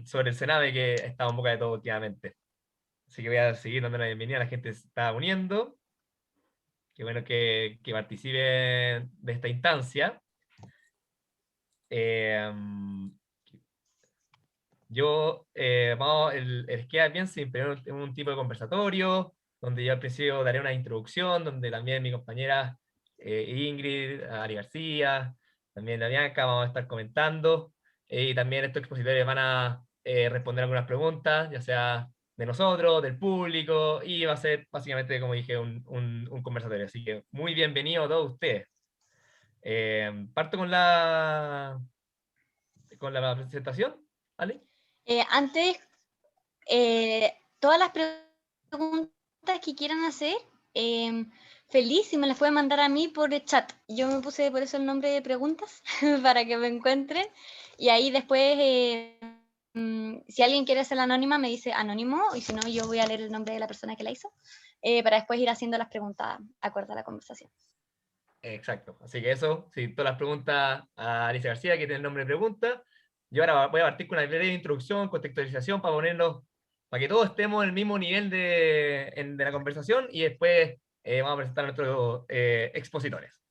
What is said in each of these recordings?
sobre el Sename que estaba en boca de todo últimamente. Así que voy a seguir dando la bienvenida a la gente que se está uniendo. Qué bueno que participen de esta instancia. Eh, el esquema es bien simple, es un tipo de conversatorio, donde yo al principio daré una introducción, donde también mi compañera Ingrid, Ari García, también la Bianca, vamos a estar comentando, y también estos expositores van a responder algunas preguntas, ya sea de nosotros, del público, y va a ser básicamente, como dije, un conversatorio. Así que muy bienvenidos a todos ustedes. Parto con la presentación, ¿vale? Antes, todas las preguntas que quieran hacer, feliz si me las pueden mandar a mí por el chat. Yo me puse por eso el nombre de preguntas, para que me encuentren. Y ahí después, si alguien quiere ser anónima, me dice anónimo, y si no, yo voy a leer el nombre de la persona que la hizo, para después ir haciendo las preguntas acorde a la conversación. Exacto. Así que eso, si todas las preguntas a Alicia García, que tiene el nombre de pregunta. Yo ahora voy a partir con una breve introducción, contextualización, para que todos estemos en el mismo nivel de la conversación, y después vamos a presentar a nuestros expositores.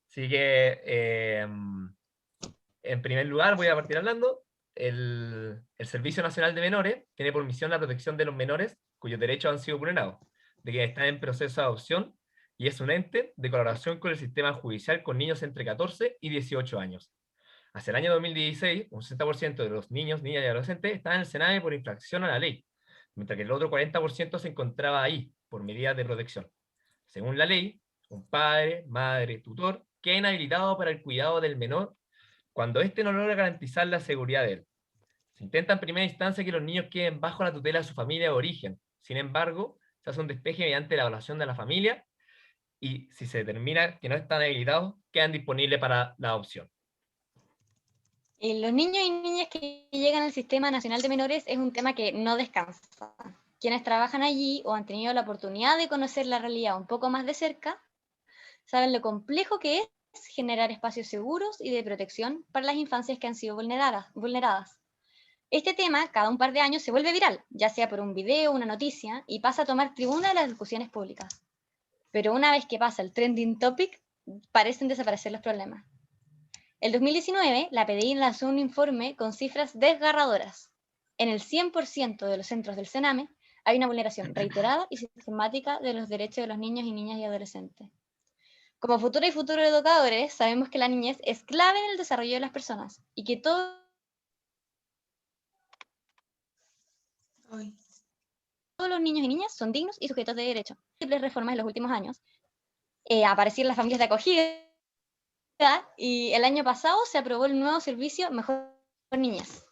Así que, en primer lugar, voy a partir hablando. El Servicio Nacional de Menores tiene por misión la protección de los menores cuyos derechos han sido vulnerados, de quienes están en proceso de adopción, y es un ente de colaboración con el sistema judicial con niños entre 14 y 18 años. Hacia el año 2016, un 60% de los niños, niñas y adolescentes estaban en el SENADE por infracción a la ley, mientras que el otro 40% se encontraba ahí por medidas de protección. Según la ley, un padre, madre, tutor queda inhabilitado para el cuidado del menor cuando éste no logra garantizar la seguridad de él. Se intenta en primera instancia que los niños queden bajo la tutela de su familia de origen. Sin embargo, se hace un despeje mediante la evaluación de la familia, y si se determina que no están habilitados, quedan disponibles para la adopción. Los niños y niñas que llegan al Sistema Nacional de Menores es un tema que no descansa. Quienes trabajan allí o han tenido la oportunidad de conocer la realidad un poco más de cerca, saben lo complejo que es generar espacios seguros y de protección para las infancias que han sido vulneradas. Este tema, cada un par de años, se vuelve viral, ya sea por un video o una noticia, y pasa a tomar tribuna de las discusiones públicas. Pero una vez que pasa el trending topic, parecen desaparecer los problemas. El 2019, la PDI lanzó un informe con cifras desgarradoras. En el 100% de los centros del Sename hay una vulneración reiterada y sistemática de los derechos de los niños y niñas y adolescentes. Como futuros y futuros educadores, sabemos que la niñez es clave en el desarrollo de las personas y que todos los niños y niñas son dignos y sujetos de derecho. Múltiples reformas en los últimos años. Aparecieron las familias de acogida, y el año pasado se aprobó el nuevo servicio Mejor Niñez.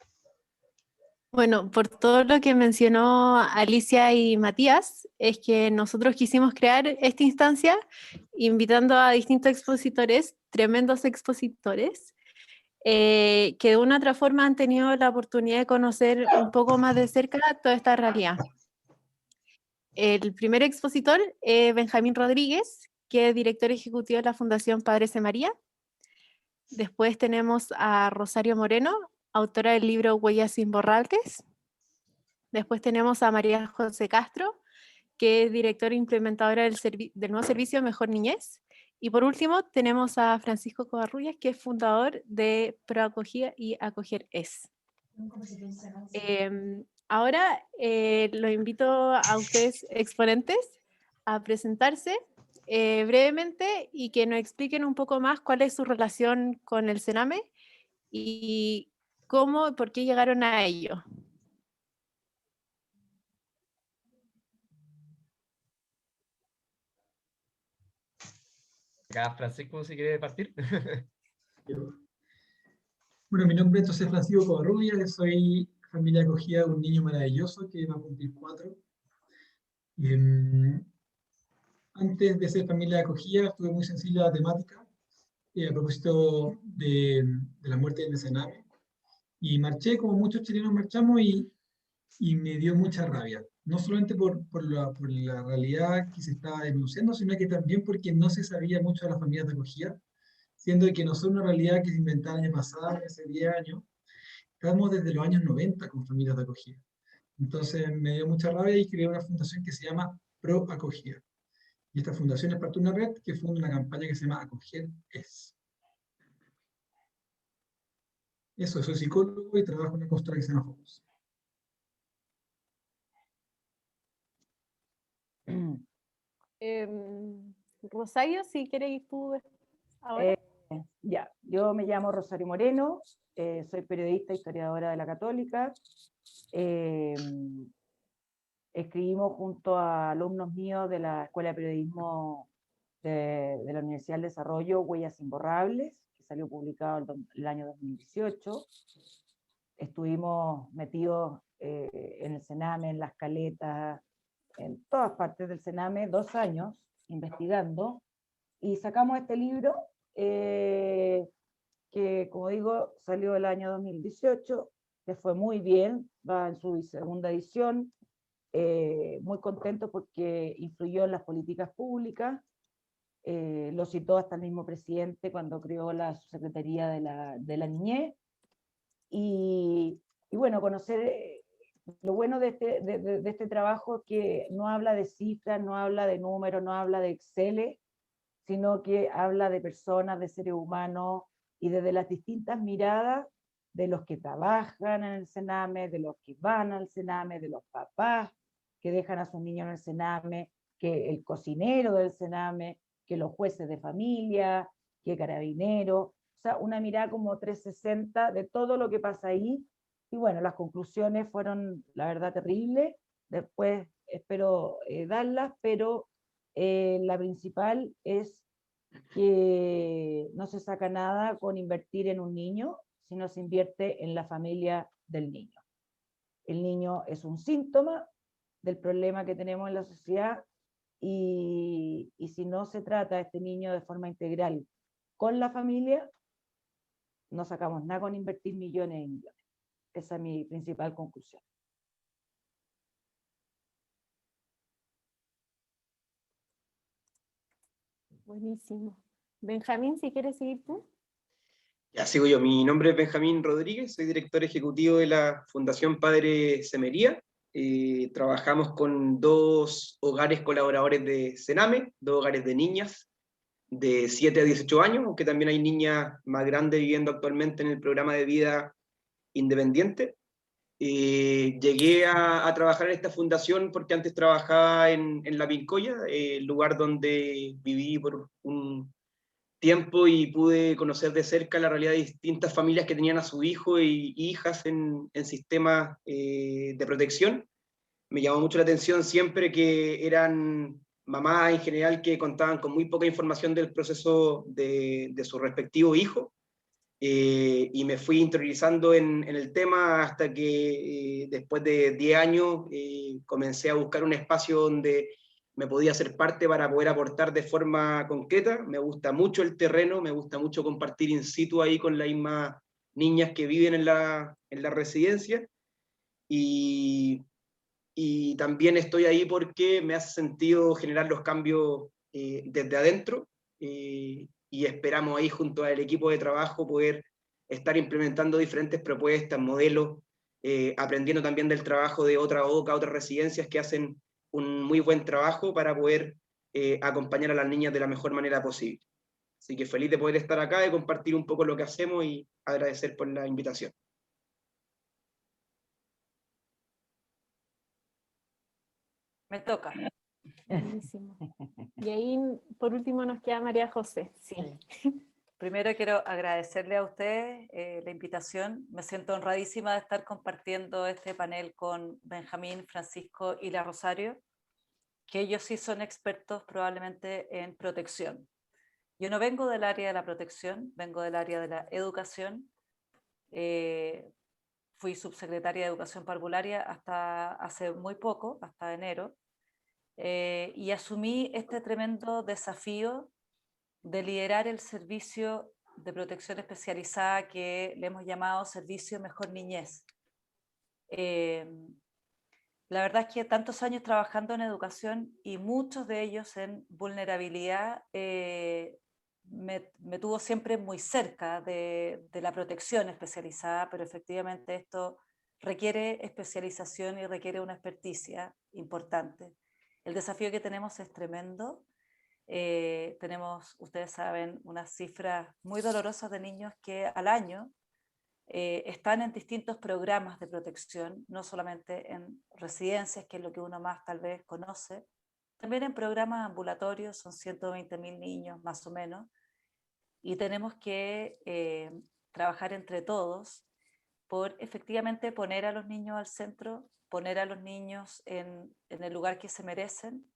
Bueno, por todo lo que mencionó Alicia y Matías, es que nosotros quisimos crear esta instancia invitando a distintos expositores, tremendos expositores, que de una u otra forma han tenido la oportunidad de conocer un poco más de cerca toda esta realidad. El primer expositor es Benjamín Rodríguez, que es director ejecutivo de la Fundación Padre C. María. Después tenemos a Rosario Moreno, autora del libro Huellas Imborrables. Después tenemos a María José Castro, que es directora e implementadora del nuevo servicio Mejor Niñez. Y por último tenemos a Francisco Covarrubias, que es fundador de Proacogida y Acoger Es. Ahora los invito a ustedes, exponentes, a presentarse brevemente y que nos expliquen un poco más cuál es su relación con el Sename y cómo y por qué llegaron a ello. Acá Francisco, si quiere partir. Bueno, mi nombre es José Francisco Covarrubias, soy familia acogida de un niño maravilloso que va a cumplir 4. Antes de ser familia acogida, estuve muy sensible a la temática, a propósito de la muerte del Sename. Y marché, como muchos chilenos marchamos, y me dio mucha rabia. No solamente por la realidad que se estaba denunciando, sino que también porque no se sabía mucho de las familias de acogida, siendo que no son una realidad que se inventó el año pasado, hace 10 años. Estamos desde los años 90 con familias de acogida. Entonces me dio mucha rabia y creé una fundación que se llama Pro Acogida. Y esta fundación es parte de una red que funda una campaña que se llama Acoger es. Eso, soy psicólogo y trabajo en una consultora que se llama Focus. Rosario, si quieres ir tú ahora. Ya, yo me llamo Rosario Moreno, soy periodista, historiadora de la Católica. Escribimos junto a alumnos míos de la Escuela de Periodismo de la Universidad del Desarrollo, Huellas Imborrables, que salió publicado el año 2018. Estuvimos metidos en el Sename, en las caletas, en todas partes del Sename, 2 años investigando, y sacamos este libro que, como digo, salió el año 2018, que fue muy bien, va en su segunda edición, muy contento porque influyó en las políticas públicas, lo citó hasta el mismo presidente cuando creó la Subsecretaría de la Niñez, y bueno, conocer lo bueno de este trabajo, que no habla de cifras, no habla de números, no habla de Excel, sino que habla de personas, de seres humanos, y desde las distintas miradas de los que trabajan en el Sename, de los que van al Sename, de los papás que dejan a sus niños en el Sename, que el cocinero del Sename, que los jueces de familia, que carabineros, o sea, una mirada como 360 de todo lo que pasa ahí. Y bueno, las conclusiones fueron, la verdad, terribles. Después espero darlas, pero la principal es que no se saca nada con invertir en un niño, sino se invierte en la familia del niño. El niño es un síntoma del problema que tenemos en la sociedad, y si no se trata a este niño de forma integral con la familia, no sacamos nada con invertir millones y millones. Esa es mi principal conclusión. Buenísimo. Benjamín, si quieres seguir tú. Ya sigo yo. Mi nombre es Benjamín Rodríguez, soy director ejecutivo de la Fundación Padre Semería. Trabajamos con 2 hogares colaboradores de Sename, 2 hogares de niñas de 7 a 18 años, aunque también hay niñas más grandes viviendo actualmente en el programa de vida independiente. Llegué a trabajar en esta fundación porque antes trabajaba en La Pincoya, el lugar donde viví por un tiempo y pude conocer de cerca la realidad de distintas familias que tenían a su hijo y hijas en sistemas de protección. Me llamó mucho la atención siempre que eran mamás en general que contaban con muy poca información del proceso de su respectivo hijo, y me fui interiorizando en el tema hasta que después de 10 años comencé a buscar un espacio donde me podía hacer parte para poder aportar de forma concreta. Me gusta mucho el terreno, me gusta mucho compartir in situ ahí con las mismas niñas que viven en la residencia, y también estoy ahí porque me hace sentido generar los cambios desde adentro, y esperamos ahí junto al equipo de trabajo poder estar implementando diferentes propuestas, modelos, aprendiendo también del trabajo de Otra Oca, otras residencias que hacen un muy buen trabajo para poder acompañar a las niñas de la mejor manera posible. Así que feliz de poder estar acá, de compartir un poco lo que hacemos y agradecer por la invitación. Me toca. Buenísimo. Y ahí, por último, nos queda María José. Sí. Primero quiero agradecerle a ustedes la invitación. Me siento honradísima de estar compartiendo este panel con Benjamín, Francisco y la Rosario, que ellos sí son expertos probablemente en protección. Yo no vengo del área de la protección, vengo del área de la educación. Fui subsecretaria de Educación Parvularia hasta hace muy poco, hasta enero, y asumí este tremendo desafío de liderar el servicio de protección especializada que le hemos llamado Servicio Mejor Niñez. La verdad es que tantos años trabajando en educación y muchos de ellos en vulnerabilidad, me tuvo siempre muy cerca de la protección especializada, pero efectivamente esto requiere especialización y requiere una experticia importante. El desafío que tenemos es tremendo. Tenemos, ustedes saben, unas cifras muy dolorosas de niños que al año están en distintos programas de protección, no solamente en residencias, que es lo que uno más tal vez conoce, también en programas ambulatorios, son 120.000 niños más o menos, y tenemos que trabajar entre todos por efectivamente poner a los niños al centro, poner a los niños en el lugar que se merecen,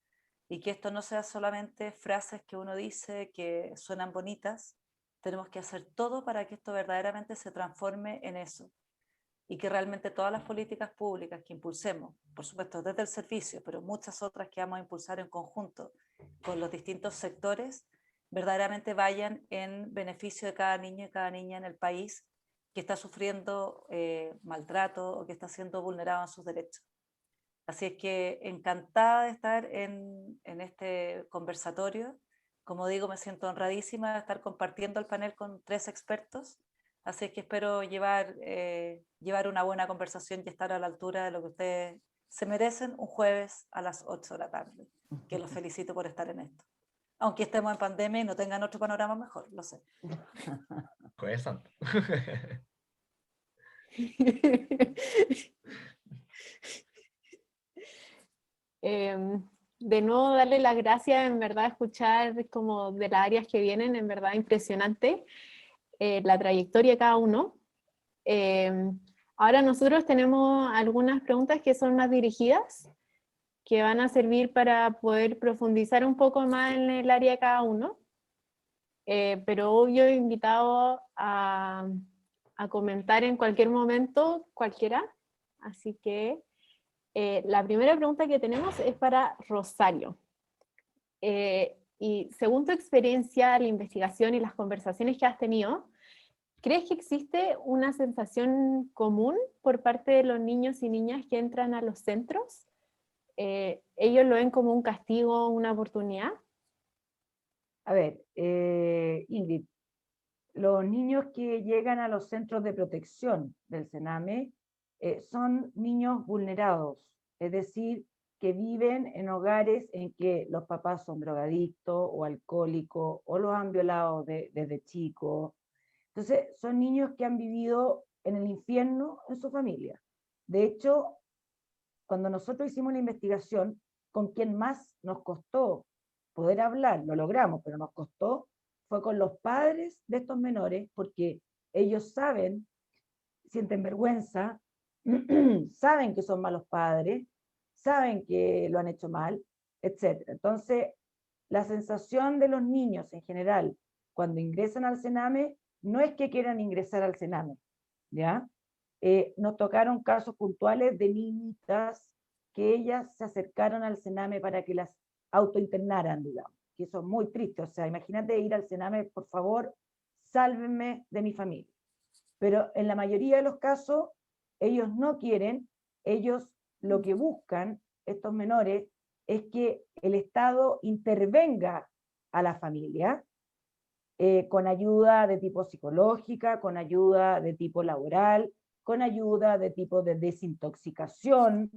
y que esto no sea solamente frases que uno dice que suenan bonitas. Tenemos que hacer todo para que esto verdaderamente se transforme en eso, y que realmente todas las políticas públicas que impulsemos, por supuesto desde el servicio, pero muchas otras que vamos a impulsar en conjunto con los distintos sectores, verdaderamente vayan en beneficio de cada niño y cada niña en el país que está sufriendo maltrato o que está siendo vulnerado en sus derechos. Así es que encantada de estar en este conversatorio. Como digo, me siento honradísima de estar compartiendo el panel con 3 expertos. Así es que espero llevar una buena conversación y estar a la altura de lo que ustedes se merecen un jueves a las 8 de la tarde. Que los felicito por estar en esto. Aunque estemos en pandemia y no tengan otro panorama mejor, lo sé. Jueves Santo. De nuevo darle las gracias, en verdad escuchar como de las áreas que vienen, en verdad impresionante la trayectoria de cada uno. Ahora nosotros tenemos algunas preguntas que son más dirigidas, que van a servir para poder profundizar un poco más en el área de cada uno, pero obvio invitado a comentar en cualquier momento, cualquiera, así que la primera pregunta que tenemos es para Rosario. Y según tu experiencia, la investigación y las conversaciones que has tenido, ¿crees que existe una sensación común por parte de los niños y niñas que entran a los centros? ¿Ellos lo ven como un castigo, una oportunidad? A ver, Ingrid, los niños que llegan a los centros de protección del Sename son niños vulnerados, es decir, que viven en hogares en que los papás son drogadictos o alcohólicos o los han violado desde chicos. Entonces, son niños que han vivido en el infierno en su familia. De hecho, cuando nosotros hicimos la investigación, con quien más nos costó poder hablar, lo logramos, pero nos costó, fue con los padres de estos menores, porque ellos saben, sienten vergüenza, saben que son malos padres, saben que lo han hecho mal, etc. Entonces, la sensación de los niños en general, cuando ingresan al Sename, no es que quieran ingresar al Sename, ¿ya? Nos tocaron casos puntuales de niñitas que ellas se acercaron al Sename para que las autointernaran, digamos, que eso es muy triste. O sea, imagínate ir al Sename, por favor, sálvenme de mi familia. Pero en la mayoría de los casos, ellos no quieren, ellos lo que buscan, estos menores, es que el Estado intervenga a la familia, con ayuda de tipo psicológica, con ayuda de tipo laboral, con ayuda de tipo de desintoxicación,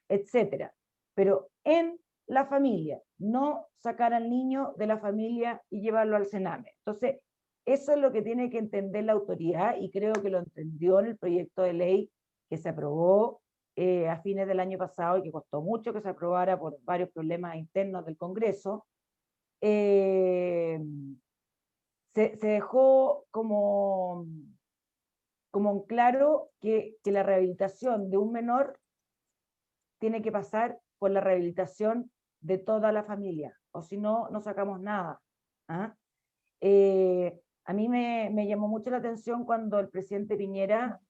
etc. Pero en la familia, no sacar al niño de la familia y llevarlo al Sename. Entonces, eso es lo que tiene que entender la autoridad, y creo que lo entendió en el proyecto de ley que se aprobó a fines del año pasado y que costó mucho que se aprobara por varios problemas internos del Congreso. Se dejó como en claro que la rehabilitación de un menor tiene que pasar por la rehabilitación de toda la familia, o si no, no sacamos nada. ¿Ah? A mí me llamó mucho la atención cuando el presidente Piñera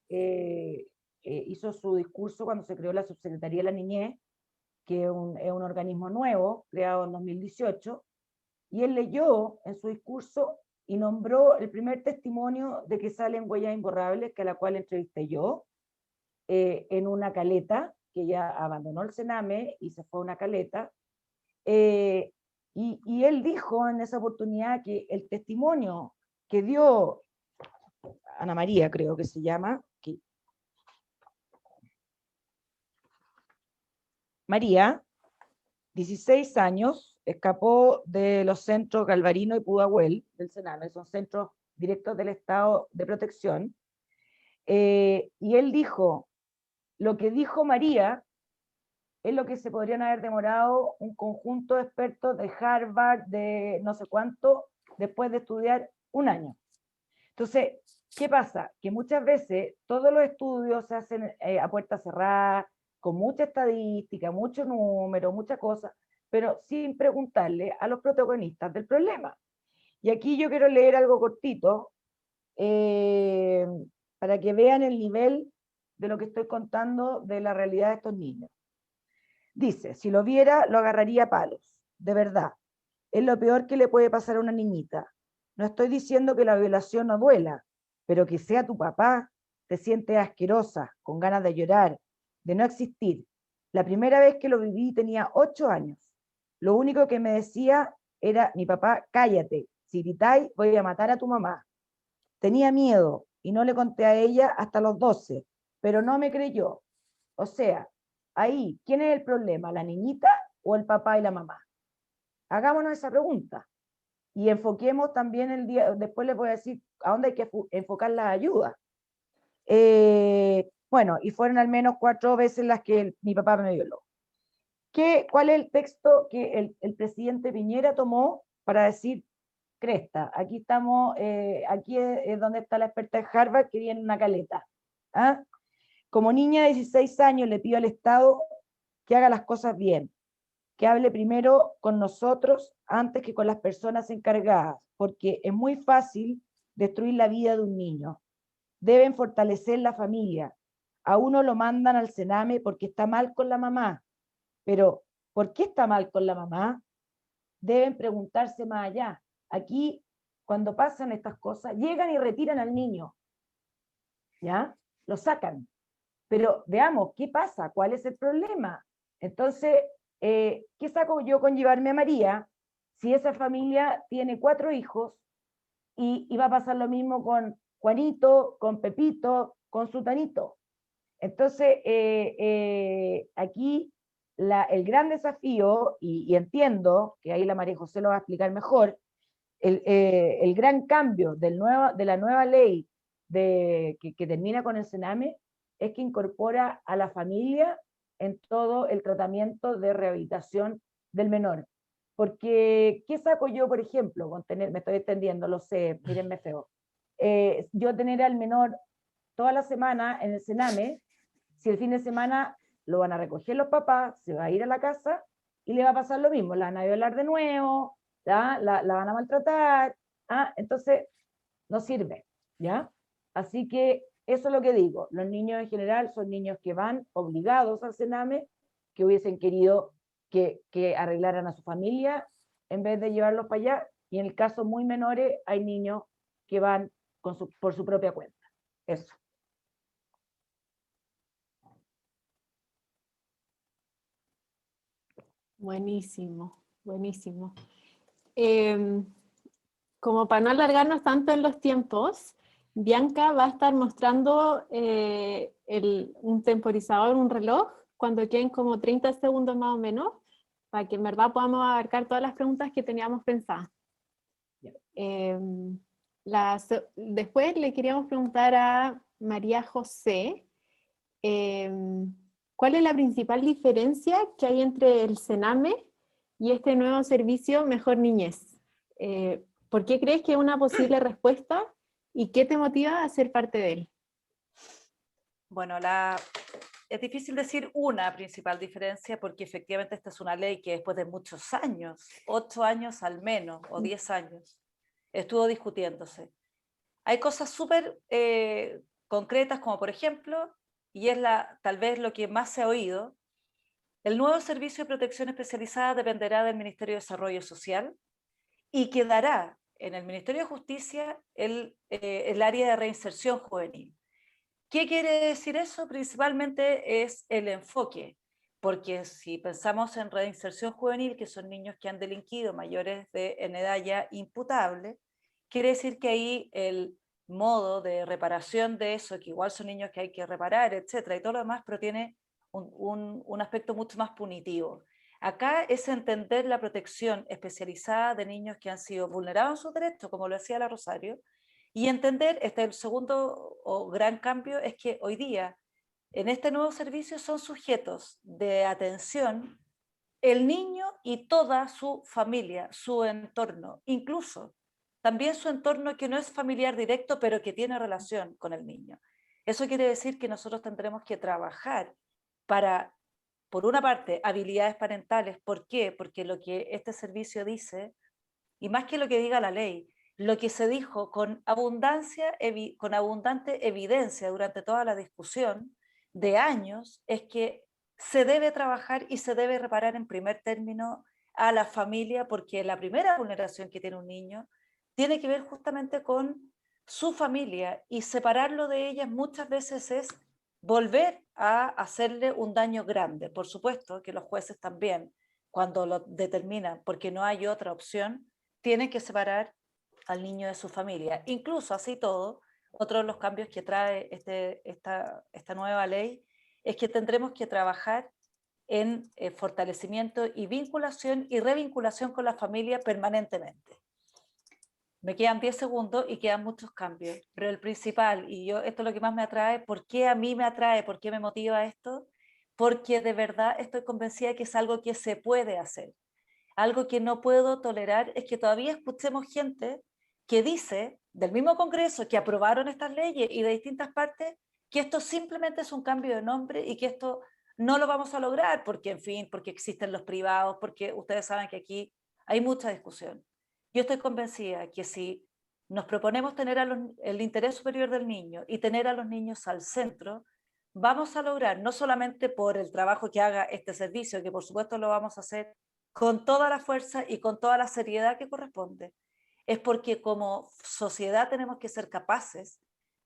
hizo su discurso cuando se creó la Subsecretaría de la Niñez, que es un organismo nuevo, creado en 2018, y él leyó en su discurso y nombró el primer testimonio de que salen huellas imborrables, que a la cual entrevisté yo, en una caleta, que ella abandonó el Sename y se fue a una caleta, y Y él dijo en esa oportunidad que el testimonio que dio Ana María, creo que se llama, María, 16 años, escapó de los centros Galvarino y Pudahuel, del Sename, son centros directos del Estado de protección, y él dijo, lo que dijo María es lo que se podrían haber demorado un conjunto de expertos de Harvard, de no sé cuánto, después de estudiar un año. Entonces, ¿qué pasa? Que muchas veces todos los estudios se hacen a puerta cerrada, con mucha estadística, mucho número, mucha cosa, pero sin preguntarle a los protagonistas del problema. Y aquí yo quiero leer algo cortito, para que vean el nivel de lo que estoy contando de la realidad de estos niños. Dice, si lo viera, lo agarraría a palos, de verdad. Es lo peor que le puede pasar a una niñita. No estoy diciendo que la violación no duela, pero que sea tu papá, te sientes asquerosa, con ganas de llorar, de no existir. La primera vez que lo viví tenía 8 años. Lo único que me decía era, mi papá, cállate, si gritáis voy a matar a tu mamá. Tenía miedo y no le conté a ella hasta los 12, pero no me creyó. O sea, ahí, ¿quién es el problema? ¿La niñita o el papá y la mamá? Hagámonos esa pregunta. Y enfoquemos también el día, después les voy a decir a dónde hay que enfocar las ayudas. Bueno, y fueron al menos 4 veces las que mi papá me violó. ¿Cuál es el texto que el presidente Piñera tomó para decir, cresta, aquí estamos, aquí es donde está la experta de Harvard que viene una caleta? ¿Ah? Como niña de 16 años le pido al Estado que haga las cosas bien, que hable primero con nosotros antes que con las personas encargadas, porque es muy fácil destruir la vida de un niño. Deben fortalecer la familia. A uno lo mandan al Sename porque está mal con la mamá, pero ¿por qué está mal con la mamá? Deben preguntarse más allá. Aquí, cuando pasan estas cosas, llegan y retiran al niño, ¿ya? Lo sacan. Pero veamos, ¿qué pasa? ¿Cuál es el problema? Entonces, ¿qué saco yo con llevarme a María si esa familia tiene 4 hijos y va a pasar lo mismo con Juanito, con Pepito, con Sutanito? Entonces, aquí el gran desafío, y entiendo que ahí la María José lo va a explicar mejor, el gran cambio de la nueva ley que termina con el Sename es que incorpora a la familia en todo el tratamiento de rehabilitación del menor. Porque, ¿qué saco yo, por ejemplo, con tener, me estoy extendiendo, lo sé, mírenme feo, yo tener al menor toda la semana en el Sename, si el fin de semana lo van a recoger los papás, se va a ir a la casa y le va a pasar lo mismo, la van a violar de nuevo, la van a maltratar, entonces no sirve, ¿ya? Así que eso es lo que digo, los niños en general son niños que van obligados al Sename, que hubiesen querido que arreglaran a su familia en vez de llevarlos para allá, y en el caso muy menores hay niños que van por su propia cuenta. Eso. Buenísimo, buenísimo. Como para no alargarnos tanto en los tiempos, Bianca va a estar mostrando un temporizador, un reloj, cuando queden como 30 segundos más o menos, para que en verdad podamos abarcar todas las preguntas que teníamos pensadas. Después le queríamos preguntar a María José, ¿cuál es la principal diferencia que hay entre el Sename y este nuevo servicio Mejor Niñez? ¿Por qué crees que es una posible respuesta y qué te motiva a ser parte de él? Bueno, es difícil decir una principal diferencia porque efectivamente esta es una ley que después de muchos años, 8 años al menos, o 10 años, estuvo discutiéndose. Hay cosas súper concretas como por ejemplo, y es tal vez lo que más se ha oído, el nuevo servicio de protección especializada dependerá del Ministerio de Desarrollo Social y quedará en el Ministerio de Justicia el área de reinserción juvenil. ¿Qué quiere decir eso? Principalmente es el enfoque. Porque si pensamos en reinserción juvenil, que son niños que han delinquido mayores en edad ya imputable, quiere decir que ahí el modo de reparación de eso, que igual son niños que hay que reparar, etcétera, y todo lo demás, pero tiene un aspecto mucho más punitivo. Acá es entender la protección especializada de niños que han sido vulnerados en sus derechos, como lo decía la Rosario, y entender, el segundo gran cambio es que hoy día, en este nuevo servicio son sujetos de atención el niño y toda su familia, su entorno, incluso también su entorno que no es familiar directo, pero que tiene relación con el niño. Eso quiere decir que nosotros tendremos que trabajar para, por una parte, habilidades parentales. ¿Por qué? Porque lo que este servicio dice, y más que lo que diga la ley, lo que se dijo con abundante evidencia durante toda la discusión de años, es que se debe trabajar y se debe reparar en primer término a la familia, porque la primera vulneración que tiene un niño tiene que ver justamente con su familia, y separarlo de ellas muchas veces es volver a hacerle un daño grande. Por supuesto que los jueces también, cuando lo determinan, porque no hay otra opción, tienen que separar al niño de su familia. Incluso así todo, otro de los cambios que trae esta nueva ley es que tendremos que trabajar en fortalecimiento y vinculación y revinculación con la familia permanentemente. Me quedan 10 segundos y quedan muchos cambios, pero el principal, y esto es lo que más me atrae, ¿por qué a mí me atrae? ¿Por qué me motiva esto? Porque de verdad estoy convencida de que es algo que se puede hacer. Algo que no puedo tolerar es que todavía escuchemos gente que dice, del mismo Congreso, que aprobaron estas leyes y de distintas partes, que esto simplemente es un cambio de nombre y que esto no lo vamos a lograr porque, en fin, porque existen los privados, porque ustedes saben que aquí hay mucha discusión. Yo estoy convencida que si nos proponemos tener el interés superior del niño y tener a los niños al centro, vamos a lograr, no solamente por el trabajo que haga este servicio, que por supuesto lo vamos a hacer con toda la fuerza y con toda la seriedad que corresponde, es porque como sociedad tenemos que ser capaces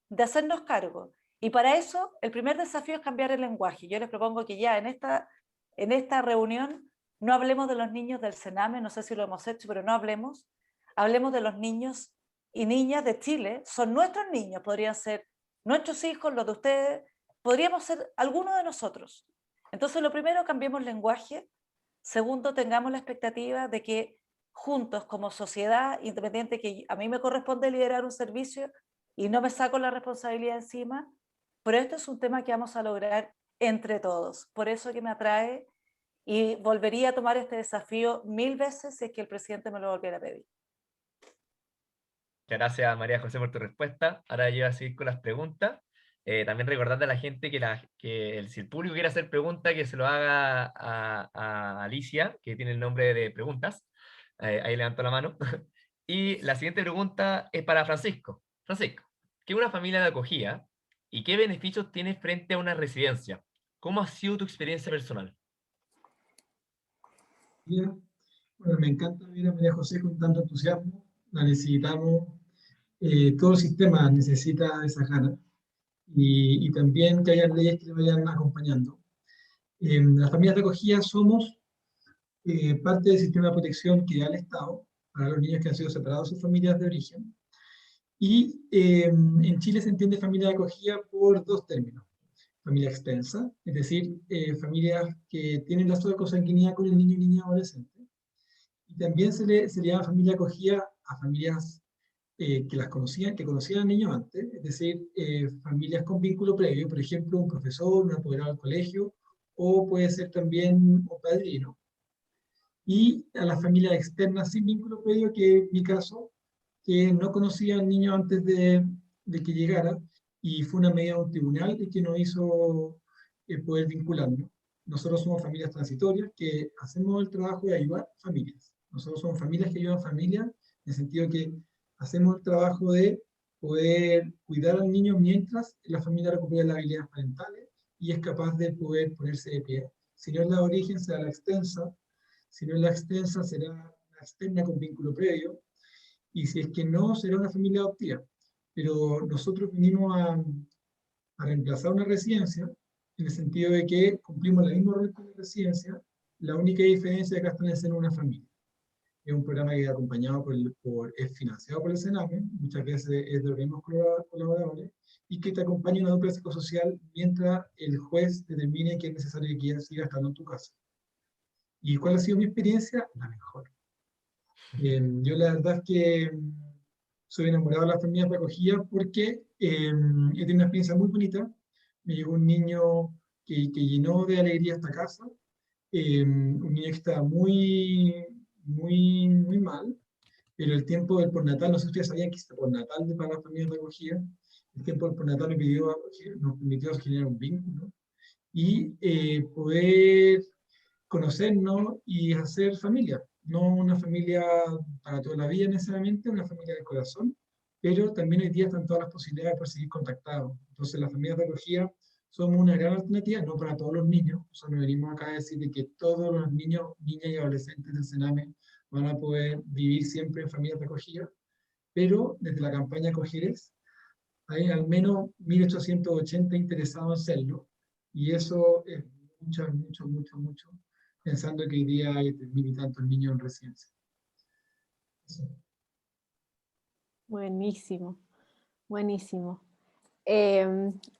de hacernos cargo. Y para eso, el primer desafío es cambiar el lenguaje. Yo les propongo que ya en esta reunión no hablemos de los niños del Sename, no sé si lo hemos hecho, pero no hablemos de los niños y niñas de Chile. Son nuestros niños, podrían ser nuestros hijos, los de ustedes, podríamos ser alguno de nosotros. Entonces, lo primero, cambiemos lenguaje. Segundo, tengamos la expectativa de que juntos, como sociedad independiente, que a mí me corresponde liderar un servicio y no me saco la responsabilidad encima, pero esto es un tema que vamos a lograr entre todos. Por eso que me atrae, y volvería a tomar este desafío 1000 veces si es que el presidente me lo volviera a pedir. Muchas gracias, María José, por tu respuesta. Ahora yo voy a seguir con las preguntas. También recordando a la gente que si el público quiere hacer preguntas, que se lo haga a Alicia, que tiene el nombre de preguntas. Ahí levanto la mano. Y la siguiente pregunta es para Francisco. Francisco, ¿qué es una familia de acogida y qué beneficios tienes frente a una residencia? ¿Cómo ha sido tu experiencia personal? Bien. Bueno, me encanta ver a María José con tanto entusiasmo. La necesitamos, todo el sistema necesita esa ganas. Y también que haya leyes que le vayan acompañando. Las familias de acogida somos parte del sistema de protección que da el Estado para los niños que han sido separados de sus familias de origen. Y en Chile se entiende familia de acogida por dos términos. Familia extensa, es decir, familias que tienen lazo de consanguinidad con el niño y niña adolescente. Y también se le llama familia acogida a familias que conocían al niño antes, es decir, familias con vínculo previo, por ejemplo, un profesor, un apoderado del colegio, o puede ser también un padrino. Y a las familias externas sin vínculo previo, que en mi caso, que no conocía al niño antes de que llegara, y fue una medida de un tribunal y que nos hizo poder vincularnos. Nosotros somos familias transitorias que hacemos el trabajo de ayudar familias. Nosotros somos familias que ayudan familias, en el sentido que hacemos el trabajo de poder cuidar al niño mientras la familia recupera las habilidades parentales y es capaz de poder ponerse de pie. Si no es la origen, será la extensa. Si no es la extensa, será la externa con vínculo previo. Y si es que no, será una familia adoptiva. Pero nosotros vinimos a reemplazar una residencia en el sentido de que cumplimos el mismo rol que la residencia, la única diferencia es que acá están haciendo una familia. Es un programa que es acompañado es financiado por el Sename, muchas veces es de organismos colaboradores, y que te acompaña una dupla psicosocial mientras el juez determine que es necesario que siga estando en tu casa. ¿Y cuál ha sido mi experiencia? La mejor. Yo la verdad es que soy enamorado de la familia de acogida porque he tenido una experiencia muy bonita. Me llegó un niño que llenó de alegría esta casa, un niño que estaba muy mal, pero el tiempo del postnatal, no sé si ustedes sabían que es el postnatal para las familias de acogida, el tiempo del postnatal nos permitió generar un vínculo y poder conocernos y hacer familia. No una familia para toda la vida necesariamente, una familia de corazón, pero también hoy día están todas las posibilidades para seguir contactados. Entonces las familias de acogida somos una gran alternativa, no para todos los niños. O sea, no venimos acá a decir de que todos los niños, niñas y adolescentes del Sename van a poder vivir siempre en familias de acogida, pero desde la campaña Acogeres hay al menos 1.880 interesados en serlo, y eso es mucho, pensando que hoy día hay 3.000 y tantos niños en residencia. Eso. Buenísimo, buenísimo.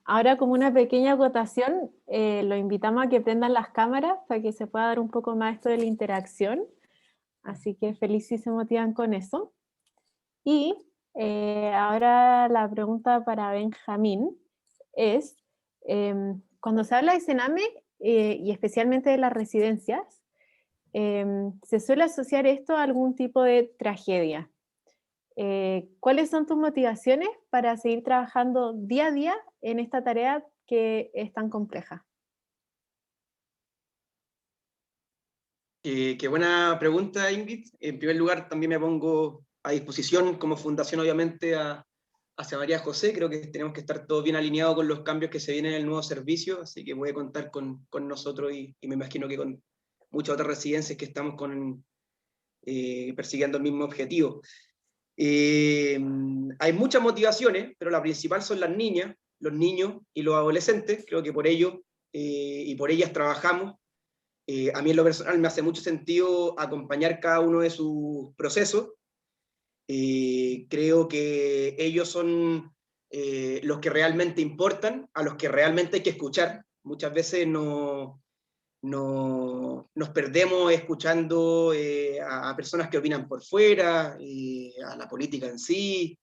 Ahora, como una pequeña acotación, lo invitamos a que prendan las cámaras para que se pueda dar un poco más esto de la interacción. Así que feliz si se motivan con eso. Y ahora la pregunta para Benjamín es, cuando se habla de Sename, y especialmente de las residencias, se suele asociar esto a algún tipo de tragedia. ¿Cuáles son tus motivaciones para seguir trabajando día a día en esta tarea que es tan compleja? Qué buena pregunta, Ingrid. En primer lugar, también me pongo a disposición como fundación, obviamente, hacia María José. Creo que tenemos que estar todos bien alineados con los cambios que se vienen en el nuevo servicio, así que voy a contar con nosotros y me imagino que con muchas otras residencias que estamos persiguiendo el mismo objetivo. Hay muchas motivaciones, pero la principal son las niñas, los niños y los adolescentes. Creo que por ellos y por ellas trabajamos. A mí en lo personal me hace mucho sentido acompañar cada uno de sus procesos. Creo que ellos son los que realmente importan, a los que realmente hay que escuchar. Muchas veces nos perdemos escuchando a personas que opinan por fuera, a la política en sí,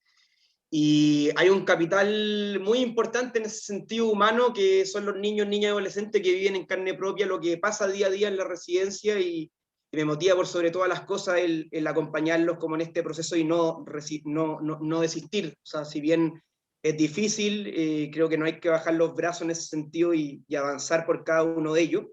y hay un capital muy importante en ese sentido humano que son los niños, niñas y adolescentes que viven en carne propia lo que pasa día a día en la residencia, y me motiva por sobre todas las cosas el acompañarlos como en este proceso y no desistir. O sea, si bien es difícil, creo que no hay que bajar los brazos en ese sentido y avanzar por cada uno de ellos.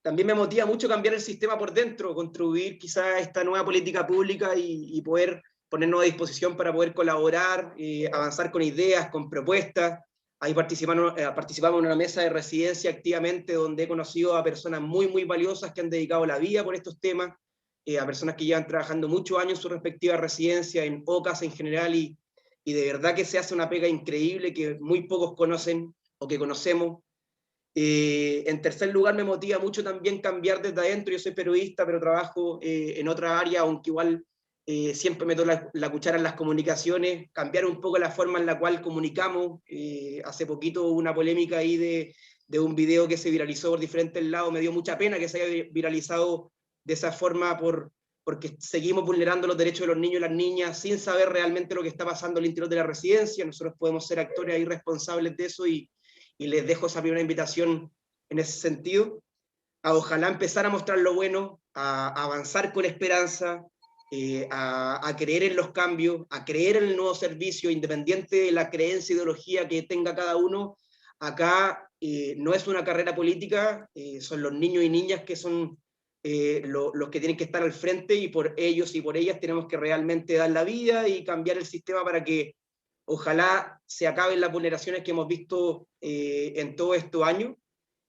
También me motiva mucho cambiar el sistema por dentro, contribuir quizás a esta nueva política pública y poder ponernos a disposición para poder colaborar, avanzar con ideas, con propuestas. Ahí participamos en una mesa de residencia activamente, donde he conocido a personas muy valiosas que han dedicado la vida por estos temas, a personas que llevan trabajando muchos años en su respectiva residencia, en OCAS en general, y de verdad que se hace una pega increíble que muy pocos conocen o que conocemos. En tercer lugar, me motiva mucho también cambiar desde adentro. Yo soy periodista, pero trabajo en otra área, aunque igual siempre meto la cuchara en las comunicaciones, cambiar un poco la forma en la cual comunicamos. Hace poquito hubo una polémica ahí de un video que se viralizó por diferentes lados. Me dio mucha pena que se haya viralizado de esa forma porque seguimos vulnerando los derechos de los niños y las niñas sin saber realmente lo que está pasando al interior de la residencia. Nosotros podemos ser actores ahí responsables de eso, y les dejo esa primera invitación en ese sentido, a ojalá empezar a mostrar lo bueno, a avanzar con esperanza, a creer en los cambios, a creer en el nuevo servicio, independiente de la creencia e ideología que tenga cada uno. Acá no es una carrera política, son los niños y niñas que son los que tienen que estar al frente, y por ellos y por ellas tenemos que realmente dar la vida y cambiar el sistema para que ojalá se acaben las vulneraciones que hemos visto en todos estos años,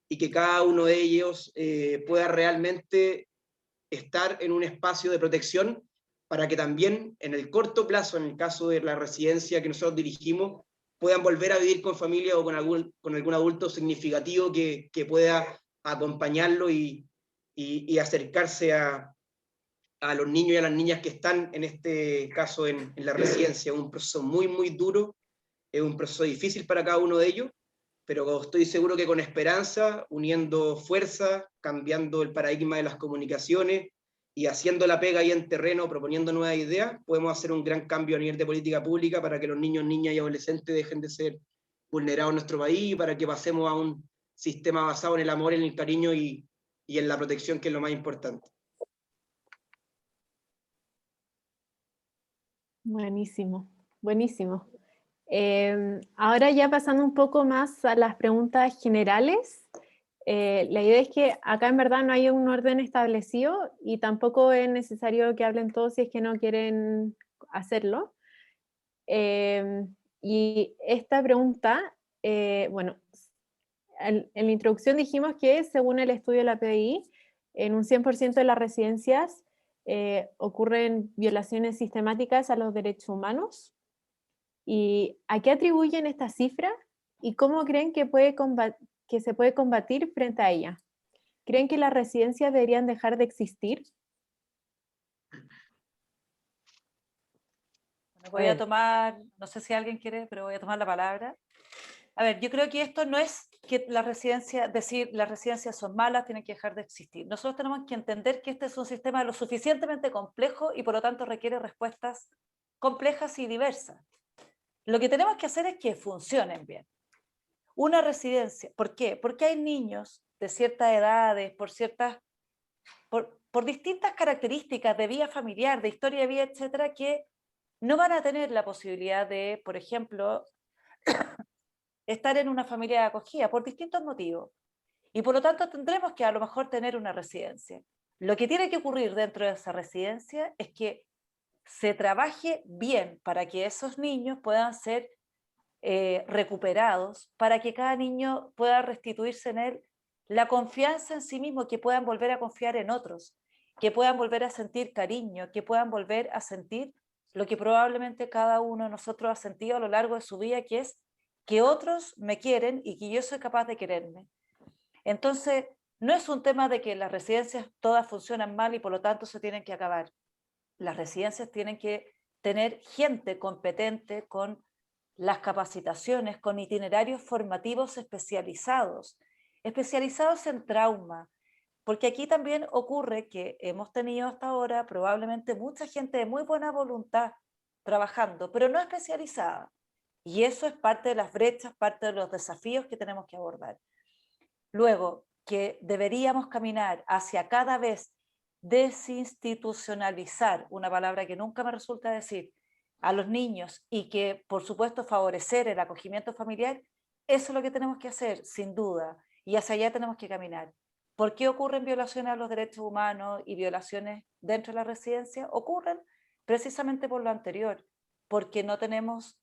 y que cada uno de ellos pueda realmente estar en un espacio de protección, para que también en el corto plazo, en el caso de la residencia que nosotros dirigimos, puedan volver a vivir con familia o con algún adulto significativo que pueda acompañarlo y acercarse a los niños y a las niñas que están, en este caso, en la residencia. Es un proceso muy, muy duro, es un proceso difícil para cada uno de ellos, pero estoy seguro que con esperanza, uniendo fuerzas, cambiando el paradigma de las comunicaciones y haciendo la pega ahí en terreno, proponiendo nuevas ideas, podemos hacer un gran cambio a nivel de política pública para que los niños, niñas y adolescentes dejen de ser vulnerados en nuestro país y para que pasemos a un sistema basado en el amor, en el cariño y en la protección, que es lo más importante. Buenísimo, buenísimo. Ahora ya pasando un poco más a las preguntas generales, la idea es que acá en verdad no hay un orden establecido y tampoco es necesario que hablen todos si es que no quieren hacerlo. Y esta pregunta, bueno, en la introducción dijimos que según el estudio de la PDI, en un 100% de las residencias ocurren violaciones sistemáticas a los derechos humanos. ¿Y a qué atribuyen esta cifra? ¿Y cómo creen que se puede combatir frente a ella? ¿Creen que las residencias deberían dejar de existir? Bueno, voy a tomar, no sé si alguien quiere, pero voy a tomar la palabra. A ver, yo creo que esto no es que la residencia, decir las residencias son malas, tienen que dejar de existir. Nosotros tenemos que entender que este es un sistema lo suficientemente complejo y por lo tanto requiere respuestas complejas y diversas. Lo que tenemos que hacer es que funcionen bien. Una residencia, ¿por qué? Porque hay niños de ciertas edades, por distintas características de vida familiar, de historia de vida, etcétera, que no van a tener la posibilidad de, por ejemplo, estar en una familia de acogida por distintos motivos. Y por lo tanto tendremos que a lo mejor tener una residencia. Lo que tiene que ocurrir dentro de esa residencia es que se trabaje bien para que esos niños puedan ser recuperados, para que cada niño pueda restituirse en él la confianza en sí mismo, que puedan volver a confiar en otros, que puedan volver a sentir cariño, que puedan volver a sentir lo que probablemente cada uno de nosotros ha sentido a lo largo de su vida, que es que otros me quieren y que yo soy capaz de quererme. Entonces, no es un tema de que las residencias todas funcionan mal y por lo tanto se tienen que acabar. Las residencias tienen que tener gente competente con las capacitaciones, con itinerarios formativos especializados en trauma, porque aquí también ocurre que hemos tenido hasta ahora probablemente mucha gente de muy buena voluntad trabajando, pero no especializada. Y eso es parte de las brechas, parte de los desafíos que tenemos que abordar. Luego, que deberíamos caminar hacia cada vez desinstitucionalizar, una palabra que nunca me resulta decir, a los niños y que, por supuesto, favorecer el acogimiento familiar, eso es lo que tenemos que hacer, sin duda, y hacia allá tenemos que caminar. ¿Por qué ocurren violaciones a los derechos humanos y violaciones dentro de la residencia? Ocurren precisamente por lo anterior, porque no tenemos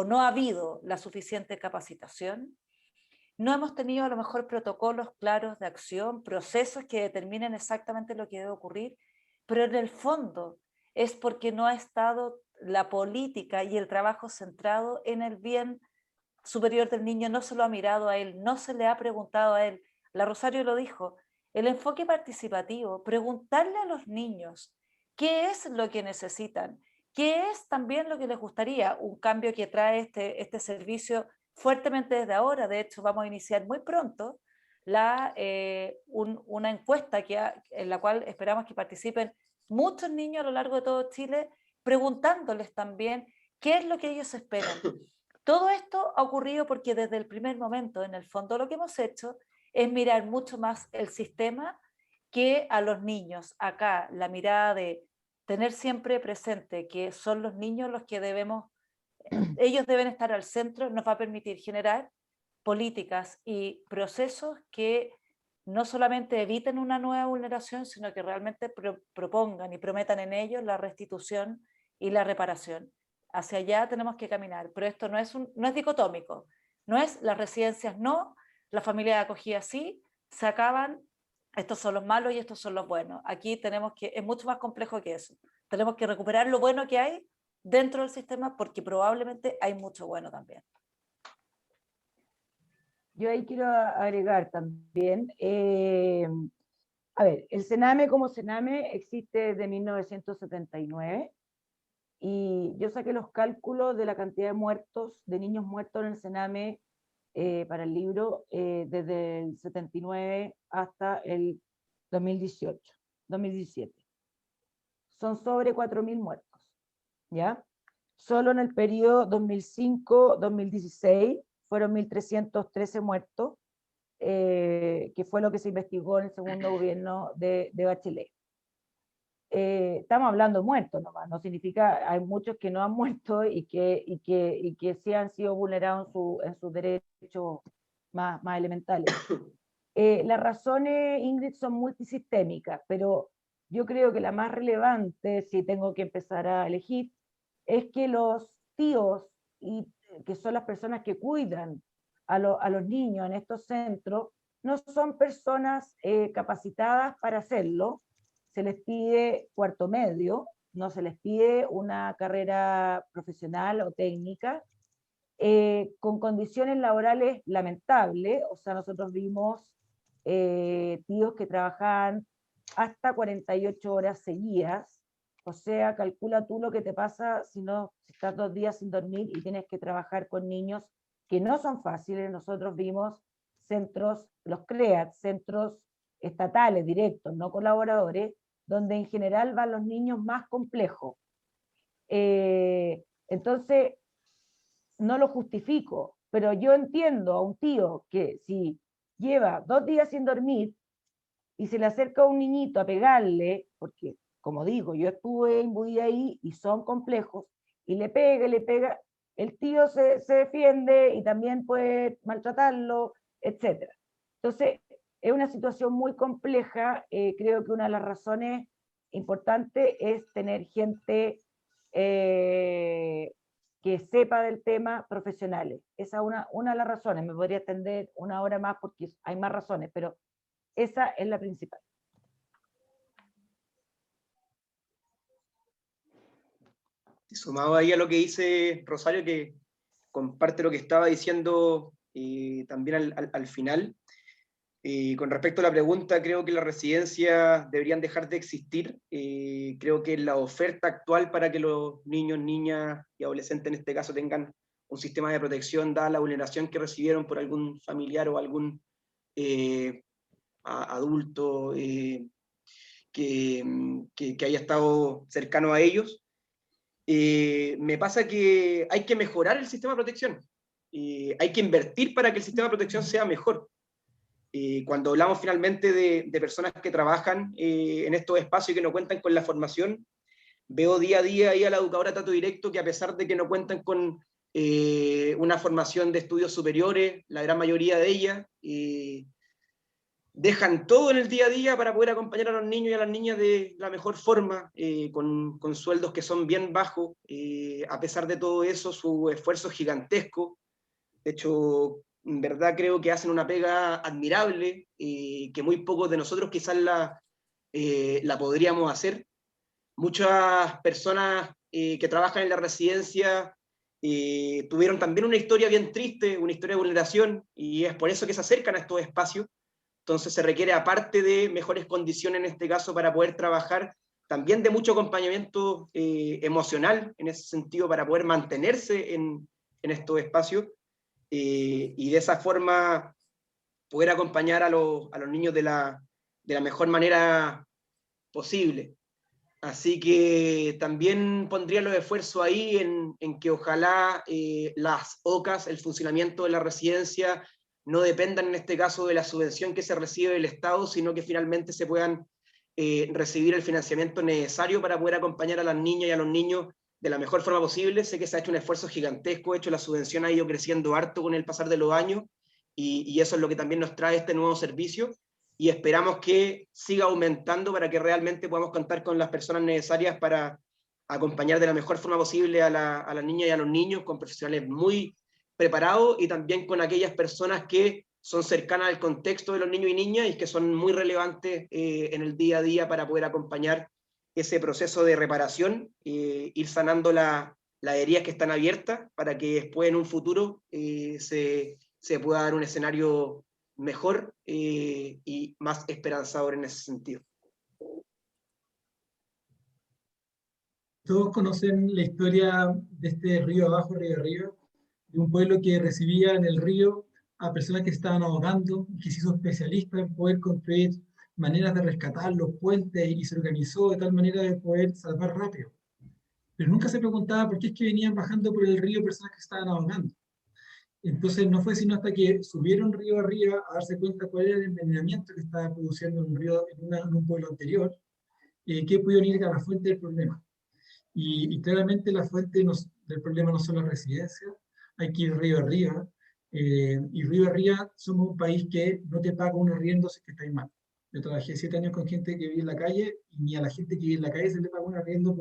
no ha habido la suficiente capacitación, no hemos tenido a lo mejor protocolos claros de acción, procesos que determinen exactamente lo que debe ocurrir, pero en el fondo es porque no ha estado la política y el trabajo centrado en el bien superior del niño, no se lo ha mirado a él, no se le ha preguntado a él. La Rosario lo dijo, el enfoque participativo, preguntarle a los niños qué es lo que necesitan, qué es también lo que les gustaría, un cambio que trae este servicio fuertemente desde ahora. De hecho, vamos a iniciar muy pronto una encuesta en la cual esperamos que participen muchos niños a lo largo de todo Chile, preguntándoles también qué es lo que ellos esperan. Todo esto ha ocurrido porque desde el primer momento, en el fondo, lo que hemos hecho es mirar mucho más el sistema que a los niños. Acá, la mirada de tener siempre presente que son los niños los que ellos deben estar al centro, nos va a permitir generar políticas y procesos que no solamente eviten una nueva vulneración, sino que realmente propongan y prometan en ellos la restitución y la reparación. Hacia allá tenemos que caminar, pero esto no es dicotómico, no es las residencias no, la familia de acogida sí, se acaban, estos son los malos y estos son los buenos. Aquí es mucho más complejo que eso. Tenemos que recuperar lo bueno que hay dentro del sistema, porque probablemente hay mucho bueno también. Yo ahí quiero agregar también, a ver, el Sename como Sename existe desde 1979 y yo saqué los cálculos de la cantidad de muertos, de niños muertos en el Sename para el libro desde el 79 hasta el 2017. Son sobre 4.000 muertos, ¿ya? Solo en el periodo 2005-2016 fueron 1.313 muertos, que fue lo que se investigó en el segundo gobierno de Bachelet. Estamos hablando de muertos nomás, no significa, hay muchos que no han muerto y que sí han sido vulnerados en sus derechos más elementales. Las razones, Ingrid, son multisistémicas, pero yo creo que la más relevante, si tengo que empezar a elegir, es que los tíos, que son las personas que cuidan a los niños en estos centros, no son personas capacitadas para hacerlo. Se les pide cuarto medio, no se les pide una carrera profesional o técnica, con condiciones laborales lamentables. O sea, nosotros vimos tíos que trabajaban hasta 48 horas seguidas. O sea, calcula tú lo que te pasa si estás 2 días sin dormir y tienes que trabajar con niños que no son fáciles. Nosotros vimos centros, los CREAT, centros estatales directos, no colaboradores, donde en general van los niños más complejos. Entonces, no lo justifico, pero yo entiendo a un tío que si lleva 2 días sin dormir y se le acerca a un niñito a pegarle, porque, como digo, yo estuve imbuida ahí y son complejos, y le pega, el tío se defiende y también puede maltratarlo, etc. Entonces, es una situación muy compleja. Creo que una de las razones importantes es tener gente que sepa del tema, profesionales. Esa es una de las razones. Me podría extender una hora más porque hay más razones, pero esa es la principal. Sumado ahí a lo que dice Rosario, que comparte lo que estaba diciendo también al final. Con respecto a la pregunta, creo que las residencias deberían dejar de existir. Creo que la oferta actual para que los niños, niñas y adolescentes en este caso tengan un sistema de protección, dada la vulneración que recibieron por algún familiar o algún adulto que haya estado cercano a ellos, me pasa que hay que mejorar el sistema de protección. Hay que invertir para que el sistema de protección sea mejor. Cuando hablamos finalmente de personas que trabajan en estos espacios y que no cuentan con la formación, veo día a día ahí a la educadora trato directo que, a pesar de que no cuentan con una formación de estudios superiores, la gran mayoría de ellas dejan todo en el día a día para poder acompañar a los niños y a las niñas de la mejor forma, con sueldos que son bien bajos. A pesar de todo eso, su esfuerzo es gigantesco. De hecho, en verdad creo que hacen una pega admirable, que muy pocos de nosotros quizás la podríamos hacer. Muchas personas que trabajan en la residencia tuvieron también una historia bien triste, una historia de vulneración, y es por eso que se acercan a estos espacios. Entonces se requiere, aparte de mejores condiciones en este caso para poder trabajar, también de mucho acompañamiento emocional en ese sentido para poder mantenerse en estos espacios. Y de esa forma poder acompañar a los niños de la mejor manera posible. Así que también pondría los esfuerzos ahí en que ojalá las OCAs, el funcionamiento de la residencia, no dependan en este caso de la subvención que se recibe del Estado, sino que finalmente se puedan recibir el financiamiento necesario para poder acompañar a las niñas y a los niños de la mejor forma posible. Sé que se ha hecho un esfuerzo gigantesco, de hecho la subvención ha ido creciendo harto con el pasar de los años, y eso es lo que también nos trae este nuevo servicio, y esperamos que siga aumentando para que realmente podamos contar con las personas necesarias para acompañar de la mejor forma posible a las niñas y a los niños, con profesionales muy preparados y también con aquellas personas que son cercanas al contexto de los niños y niñas y que son muy relevantes en el día a día para poder acompañar ese proceso de reparación, ir sanando las heridas que están abiertas para que después en un futuro se pueda dar un escenario mejor y más esperanzador en ese sentido. Todos conocen la historia de este río abajo, río arriba, de un pueblo que recibía en el río a personas que estaban ahogando, que se hizo especialista en poder construir maneras de rescatar los puentes y se organizó de tal manera de poder salvar rápido. Pero nunca se preguntaba por qué es que venían bajando por el río personas que estaban ahogando. Entonces no fue sino hasta que subieron río arriba a darse cuenta cuál era el envenenamiento que estaba produciendo un río en un pueblo anterior, que pudieron ir a la fuente del problema. Y claramente la fuente del problema no son las residencias, hay que ir río arriba, y río arriba somos un país que no te paga un arriendo si es que estáis mal. Yo trabajé 7 años con gente que vive en la calle, y ni a la gente que vive en la calle se le paga un arriendo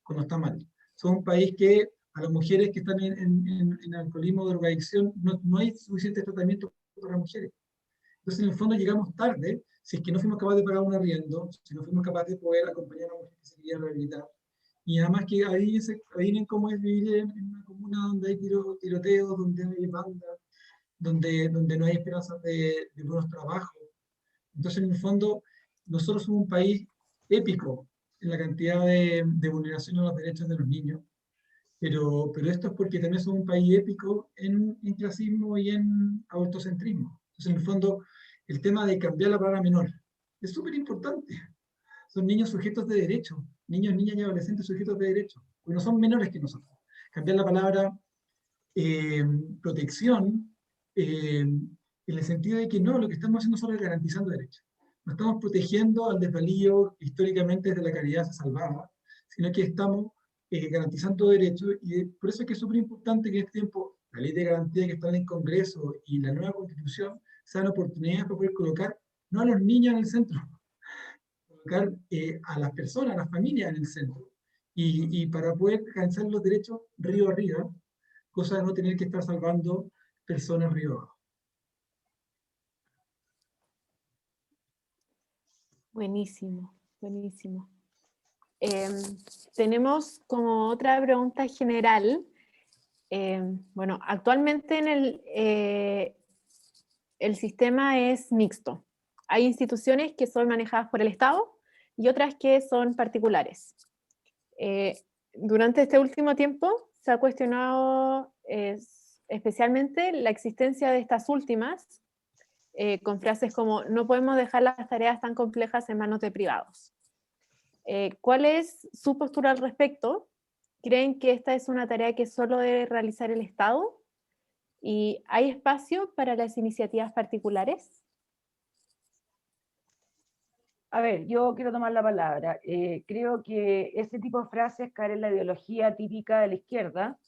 cuando está mal. Somos un país que a las mujeres que están en alcoholismo o drogadicción no hay suficiente tratamiento para las mujeres. Entonces, en el fondo, llegamos tarde si es que no fuimos capaces de pagar un arriendo, si no fuimos capaces de poder acompañar a una mujer que se quería rehabilitar. Y además que ahí ven cómo es vivir en una comuna donde hay tiroteos, donde hay bandas, donde no hay esperanzas de buenos trabajos. Entonces, en el fondo, nosotros somos un país épico en la cantidad de vulneración a los derechos de los niños, pero esto es porque también somos un país épico en clasismo y en autocentrismo. Entonces, en el fondo, el tema de cambiar la palabra menor es súper importante. Son niños sujetos de derecho, niños, niñas y adolescentes sujetos de derecho, porque no son menores que nosotros. Cambiar la palabra protección en el sentido de que no, lo que estamos haciendo solo es garantizando derechos. No estamos protegiendo al desvalido históricamente desde la caridad se salvaba, sino que estamos garantizando derechos, y por eso es que es súper importante que en este tiempo la ley de garantía que está en el Congreso y la nueva Constitución sean oportunidades para poder colocar no a los niños en el centro, colocar a las personas, a las familias en el centro, y para poder alcanzar los derechos río arriba, cosa de no tener que estar salvando personas río abajo. Buenísimo, buenísimo. Tenemos como otra pregunta general. Bueno, actualmente el sistema es mixto. Hay instituciones que son manejadas por el Estado y otras que son particulares. Durante este último tiempo se ha cuestionado especialmente la existencia de estas últimas, con frases como no podemos dejar las tareas tan complejas en manos de privados. ¿Cuál es su postura al respecto? ¿Creen que esta es una tarea que solo debe realizar el Estado? ¿Y hay espacio para las iniciativas particulares? A ver, yo quiero tomar la palabra. Creo que ese tipo de frases caen en la ideología típica de la izquierda,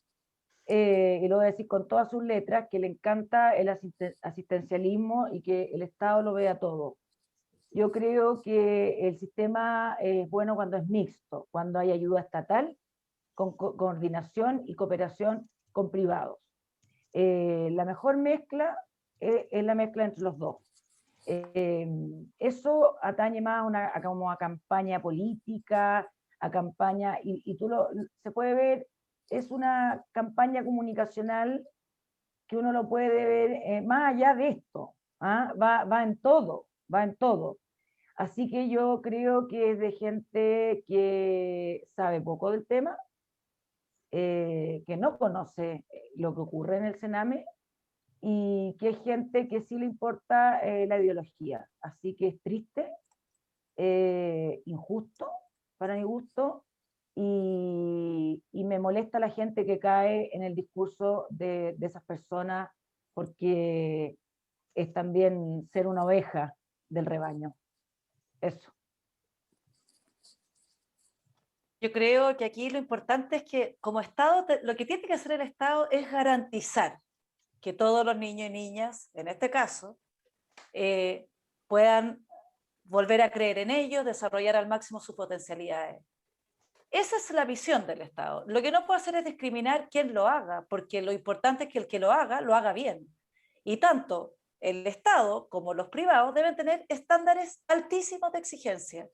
y lo voy a decir con todas sus letras, que le encanta el asistencialismo y que el Estado lo vea todo. Yo creo que el sistema es bueno cuando es mixto, cuando hay ayuda estatal, con coordinación y cooperación con privados. La mejor mezcla es la mezcla entre los dos. Eso atañe más como a campaña política, a campaña, y se puede ver, es una campaña comunicacional que uno lo puede ver más allá de esto, ¿ah? Va en todo, va en todo. Así que yo creo que es de gente que sabe poco del tema, que no conoce lo que ocurre en el Sename, y que es gente que sí le importa la ideología. Así que es triste, injusto, para mi gusto, y me molesta la gente que cae en el discurso de esas personas, porque es también ser una oveja del rebaño. Eso. Yo creo que aquí lo importante es que como Estado, lo que tiene que hacer el Estado es garantizar que todos los niños y niñas, en este caso, puedan volver a creer en ellos, desarrollar al máximo sus potencialidades. Esa es la visión del Estado. Lo que no puede hacer es discriminar quién lo haga, porque lo importante es que el que lo haga bien. Y tanto el Estado como los privados deben tener estándares altísimos de exigencia.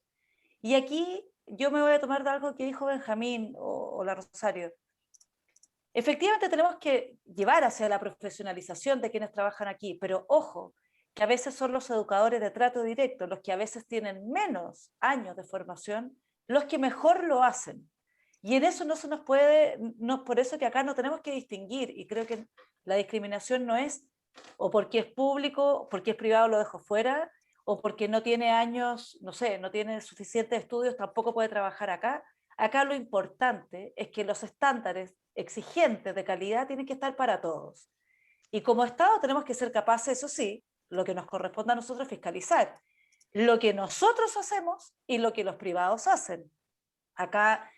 Y aquí yo me voy a tomar de algo que dijo Benjamín o la Rosario. Efectivamente tenemos que llevar hacia la profesionalización de quienes trabajan aquí, pero ojo, que a veces son los educadores de trato directo, los que a veces tienen menos años de formación, los que mejor lo hacen. Y en eso no se nos puede, no, por eso que acá no tenemos que distinguir, y creo que la discriminación no es o porque es público, porque es privado lo dejo fuera, o porque no tiene años, no sé, no tiene suficientes estudios, tampoco puede trabajar acá. Acá lo importante es que los estándares exigentes de calidad tienen que estar para todos. Y como Estado tenemos que ser capaces, eso sí, lo que nos corresponde a nosotros es fiscalizar lo que nosotros hacemos y lo que los privados hacen. Acá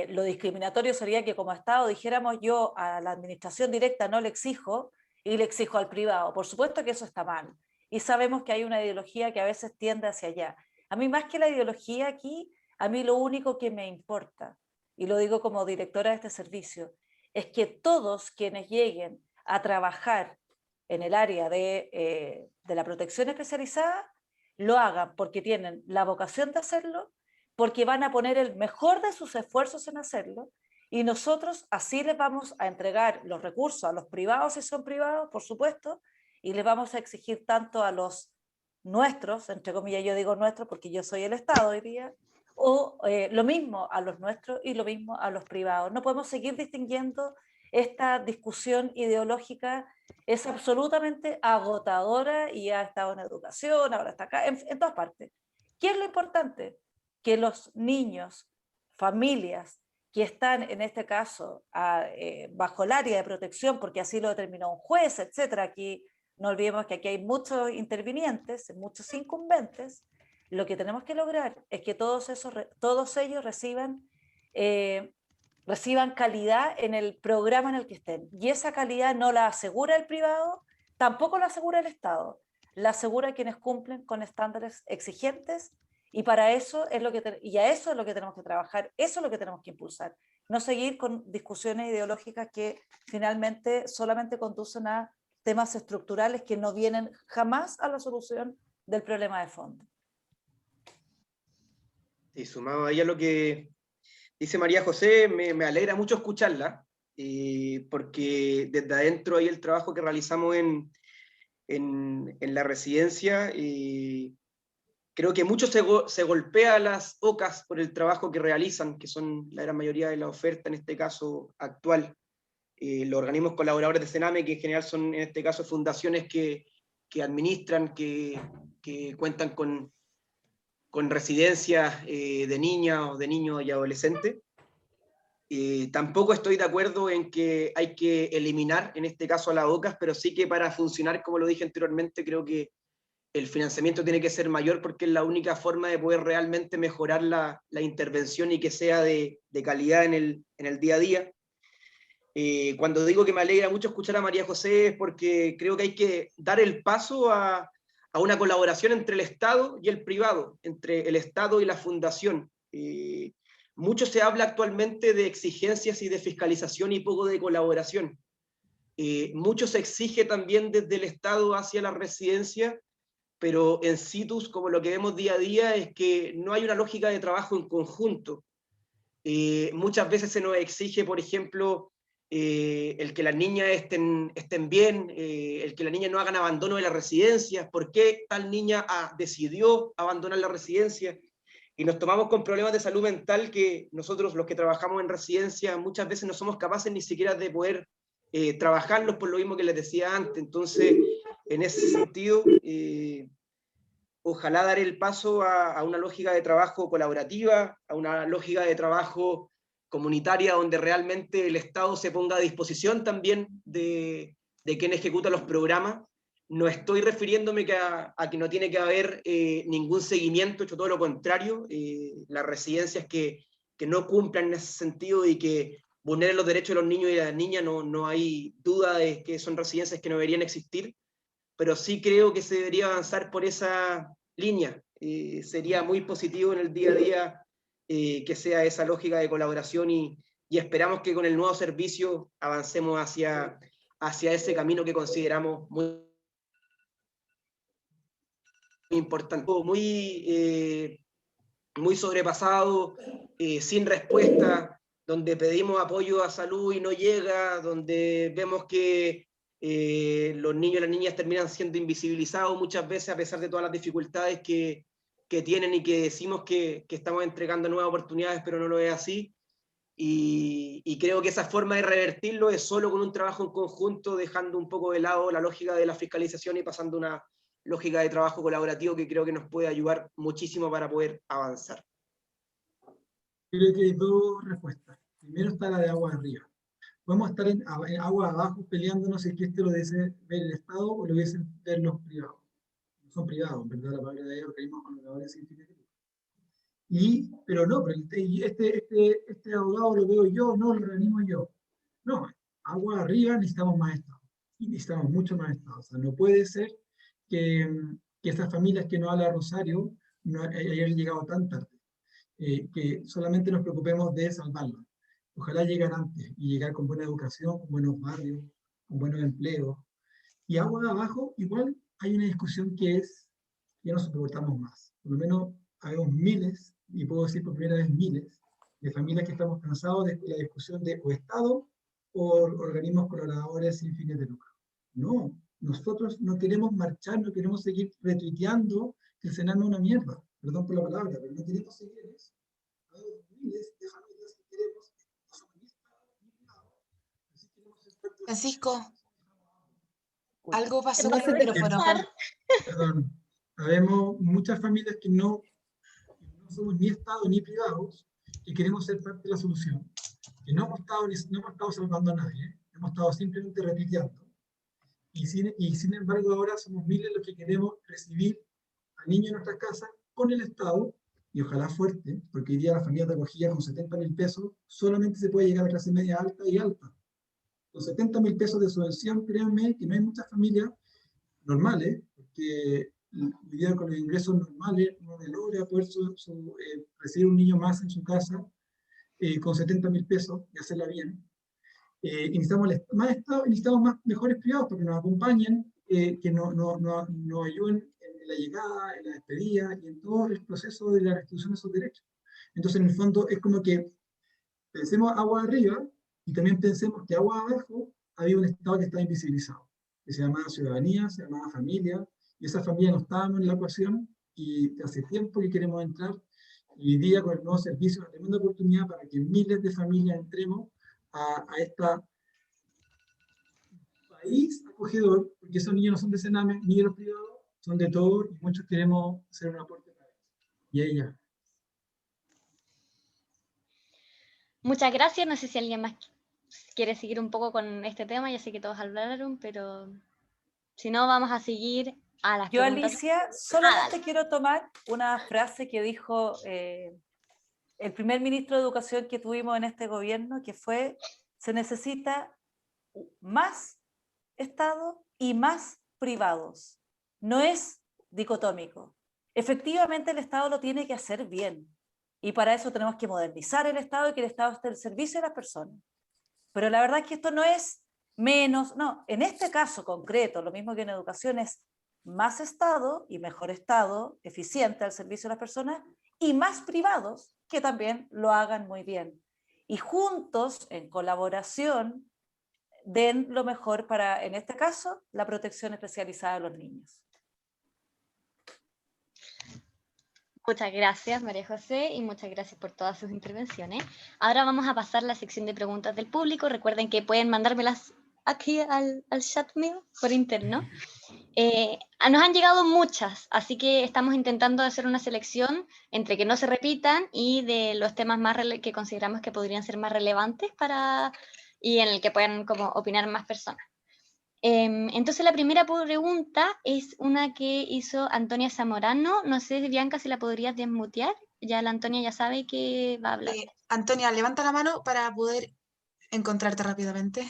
lo discriminatorio sería que como Estado dijéramos yo a la administración directa no le exijo y le exijo al privado. Por supuesto que eso está mal. Y sabemos que hay una ideología que a veces tiende hacia allá. A mí más que la ideología aquí, a mí lo único que me importa, y lo digo como directora de este servicio, es que todos quienes lleguen a trabajar en el área de la protección especializada lo hagan porque tienen la vocación de hacerlo, porque van a poner el mejor de sus esfuerzos en hacerlo, y nosotros así les vamos a entregar los recursos a los privados si son privados, por supuesto, y les vamos a exigir tanto a los nuestros, entre comillas yo digo nuestros porque yo soy el Estado hoy día, o lo mismo a los nuestros y lo mismo a los privados. No podemos seguir distinguiendo. Esta discusión ideológica es absolutamente agotadora y ha estado en educación, ahora está acá, en todas partes. ¿Qué es lo importante? Que los niños, familias que están en este caso bajo el área de protección, porque así lo determinó un juez, etcétera, aquí no olvidemos que aquí hay muchos intervinientes, muchos incumbentes. Lo que tenemos que lograr es que todos ellos reciban calidad en el programa en el que estén. Y esa calidad no la asegura el privado, tampoco la asegura el Estado, la asegura quienes cumplen con estándares exigentes, y para eso es y a eso es lo que tenemos que trabajar, eso es lo que tenemos que impulsar. No seguir con discusiones ideológicas que finalmente solamente conducen a temas estructurales que no vienen jamás a la solución del problema de fondo. Y sumado ahí a lo que dice María José, me alegra mucho escucharla, porque desde adentro ahí el trabajo que realizamos en la residencia, creo que mucho se golpea a las OCAs por el trabajo que realizan, que son la gran mayoría de la oferta, en este caso actual. Los organismos colaboradores de Sename, que en general son en este caso fundaciones que administran, que cuentan con residencias de niñas o de niños y adolescentes. Tampoco estoy de acuerdo en que hay que eliminar en este caso a las OCAs, pero sí que para funcionar, como lo dije anteriormente, creo que el financiamiento tiene que ser mayor porque es la única forma de poder realmente mejorar la intervención y que sea de calidad en el día a día. Cuando digo que me alegra mucho escuchar a María José es porque creo que hay que dar el paso a una colaboración entre el Estado y el privado, entre el Estado y la fundación. Mucho se habla actualmente de exigencias y de fiscalización y poco de colaboración. Mucho se exige también desde el Estado hacia la residencia, pero en situs, como lo que vemos día a día, es que no hay una lógica de trabajo en conjunto. Muchas veces se nos exige, por ejemplo, el que las niñas estén bien, el que las niñas no hagan abandono de las residencias, por qué tal niña decidió abandonar la residencia, y nos tomamos con problemas de salud mental que nosotros, los que trabajamos en residencia, muchas veces no somos capaces ni siquiera de poder trabajarlos, por lo mismo que les decía antes. Entonces, en ese sentido, ojalá dar el paso a una lógica de trabajo colaborativa, a una lógica de trabajo comunitaria, donde realmente el Estado se ponga a disposición también de quien ejecuta los programas. No estoy refiriéndome a que no tiene que haber ningún seguimiento, hecho todo lo contrario. Las residencias que no cumplan en ese sentido y que vulneren los derechos de los niños y de las niñas, no hay duda de que son residencias que no deberían existir, pero sí creo que se debería avanzar por esa línea. Sería muy positivo en el día a día que sea esa lógica de colaboración, y esperamos que con el nuevo servicio avancemos hacia ese camino que consideramos muy importante. Muy muy sobrepasado, sin respuesta, donde pedimos apoyo a salud y no llega, donde vemos que los niños y las niñas terminan siendo invisibilizados muchas veces a pesar de todas las dificultades que tienen y que decimos que estamos entregando nuevas oportunidades, pero no lo es así. Y creo que esa forma de revertirlo es solo con un trabajo en conjunto, dejando un poco de lado la lógica de la fiscalización y pasando una lógica de trabajo colaborativo que creo que nos puede ayudar muchísimo para poder avanzar. Creo que hay dos respuestas. Primero está la de agua arriba. Podemos estar en agua abajo peleándonos si es que este lo debe ver el Estado o lo deben ver los privados. No son privados, en verdad, la palabra de organismos colaboradores sin fines de lucro. Pero no, pero este abogado lo veo yo, no lo reanimo yo. No, agua arriba necesitamos más Estado. Y necesitamos mucho más Estado. O sea, no puede ser que estas familias que no habla Rosario no hayan llegado tan tarde. Que solamente nos preocupemos de salvarlas. Ojalá llegar antes y llegar con buena educación, con buenos barrios, con buenos empleos. Y agua abajo, igual hay una discusión que es que no soportamos más. Por lo menos habemos miles, y puedo decir por primera vez miles, de familias que estamos cansados de la discusión de o Estado o organismos colaboradores sin fines de lucro. No, nosotros no queremos marchar, no queremos seguir retuiteando que el Sename es una mierda. Perdón por la palabra, pero no queremos seguir en eso. Hay miles de familias que queremos, no somos ni Estado ni privado. Así queremos ser parte de Francisco, algo pasó con el micrófono. Perdón, habemos muchas familias que no somos ni Estado ni privados y queremos ser parte de la solución. Que no hemos estado salvando a nadie, hemos estado simplemente repitiendo. Y sin embargo ahora somos miles los que queremos recibir a niños en nuestras casas con el Estado, y ojalá fuerte, porque hoy día la familia de acogida con 70.000 pesos solamente se puede llegar a la clase media alta y alta. Con 70.000 pesos de subvención, créanme que no hay muchas familias normales, porque hoy día con los ingresos normales uno no logra poder recibir un niño más en su casa con 70.000 pesos y hacerla bien. Y necesitamos más Estado y necesitamos mejores privados para que nos acompañen, que nos ayuden en la llegada, en la despedida y en todo el proceso de la restitución de esos derechos. Entonces, en el fondo, es como que pensemos agua arriba y también pensemos que agua abajo había un Estado que estaba invisibilizado, que se llamaba ciudadanía, se llamaba familia, y esa familia no estábamos en la ecuación, y hace tiempo que queremos entrar, y hoy día con el nuevo servicio es una tremenda oportunidad para que miles de familias entremos a este país acogedor, porque esos niños no son de Sename ni de los privados, son de todos, y muchos queremos hacer un aporte para ellos. Y ella. Muchas gracias. No sé si alguien más quiere seguir un poco con este tema. Ya sé que todos hablaron, pero si no, vamos a seguir a las preguntas. Yo, Alicia, solamente quiero tomar una frase que dijo el primer ministro de Educación que tuvimos en este gobierno, que fue: se necesita más Estado y más privados. No es dicotómico. Efectivamente, el Estado lo tiene que hacer bien. Y para eso tenemos que modernizar el Estado y que el Estado esté al servicio de las personas. Pero la verdad es que esto no es menos, no, en este caso concreto, lo mismo que en educación, es más Estado y mejor Estado, eficiente al servicio de las personas, y más privados que también lo hagan muy bien. Y juntos, en colaboración, den lo mejor para, en este caso, la protección especializada de los niños. Muchas gracias, María José, y muchas gracias por todas sus intervenciones. Ahora vamos a pasar a la sección de preguntas del público. Recuerden que pueden mandármelas aquí al chat mío por interno. Nos han llegado muchas, así que estamos intentando hacer una selección entre que no se repitan y de los temas más que consideramos que podrían ser más relevantes y en el que puedan como opinar más personas. Entonces la primera pregunta es una que hizo Antonia Zamorano. No sé, Bianca, si la podrías desmutear. Ya la Antonia ya sabe que va a hablar. Antonia, levanta la mano para poder encontrarte rápidamente.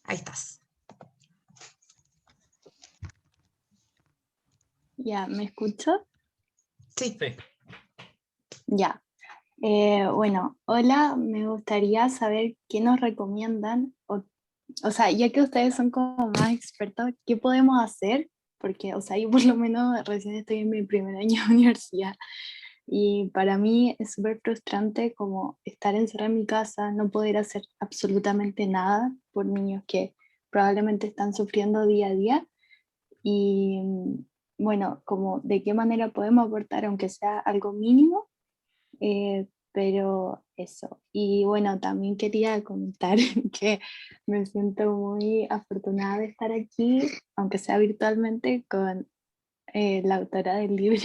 Ahí estás. Ya, ¿me escucho? Sí. Ya. Bueno, hola, me gustaría saber qué nos recomiendan, o sea, ya que ustedes son como más expertos, ¿qué podemos hacer porque, o sea, yo por lo menos recién estoy en mi primer año de universidad y para mí es súper frustrante como estar encerrada en mi casa, no poder hacer absolutamente nada por niños que probablemente están sufriendo día a día y bueno, como de qué manera podemos aportar aunque sea algo mínimo, pero eso. Y bueno, también quería comentar que me siento muy afortunada de estar aquí, aunque sea virtualmente, con la autora del libro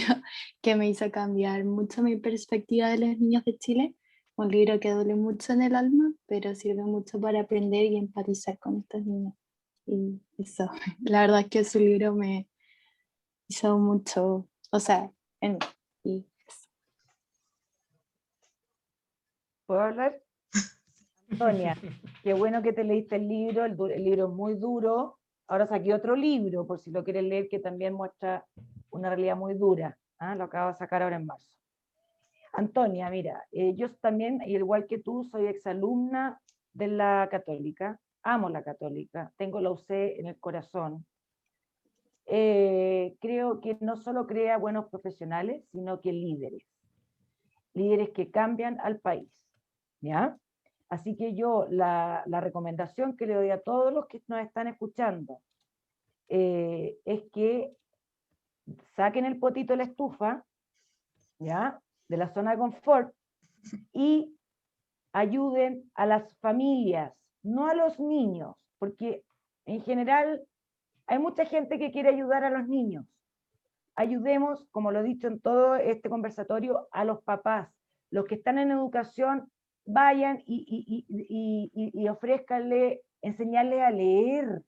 que me hizo cambiar mucho mi perspectiva de los niños de Chile. Un libro que duele mucho en el alma, pero sirve mucho para aprender y empatizar con estos niños. Y eso, la verdad es que su libro me hizo mucho, o sea, en mí. Y eso. ¿Puedo hablar? Antonia, qué bueno que te leíste el libro, el libro es muy duro. Ahora saqué otro libro, por si lo quieres leer, que también muestra una realidad muy dura. ¿Ah? Lo acabo de sacar ahora en marzo. Antonia, mira, yo también, igual que tú, soy exalumna de la Católica, amo la Católica, tengo la UC en el corazón. Creo que no solo crea buenos profesionales, sino que líderes que cambian al país, ¿ya? Así que yo la recomendación que le doy a todos los que nos están escuchando es que saquen el potito de la estufa, ¿ya? De la zona de confort y ayuden a las familias, no a los niños, porque en general hay mucha gente que quiere ayudar a los niños. Ayudemos, como lo he dicho en todo este conversatorio, a los papás. Los que están en educación, vayan y ofrézcanle, enseñarles a leer.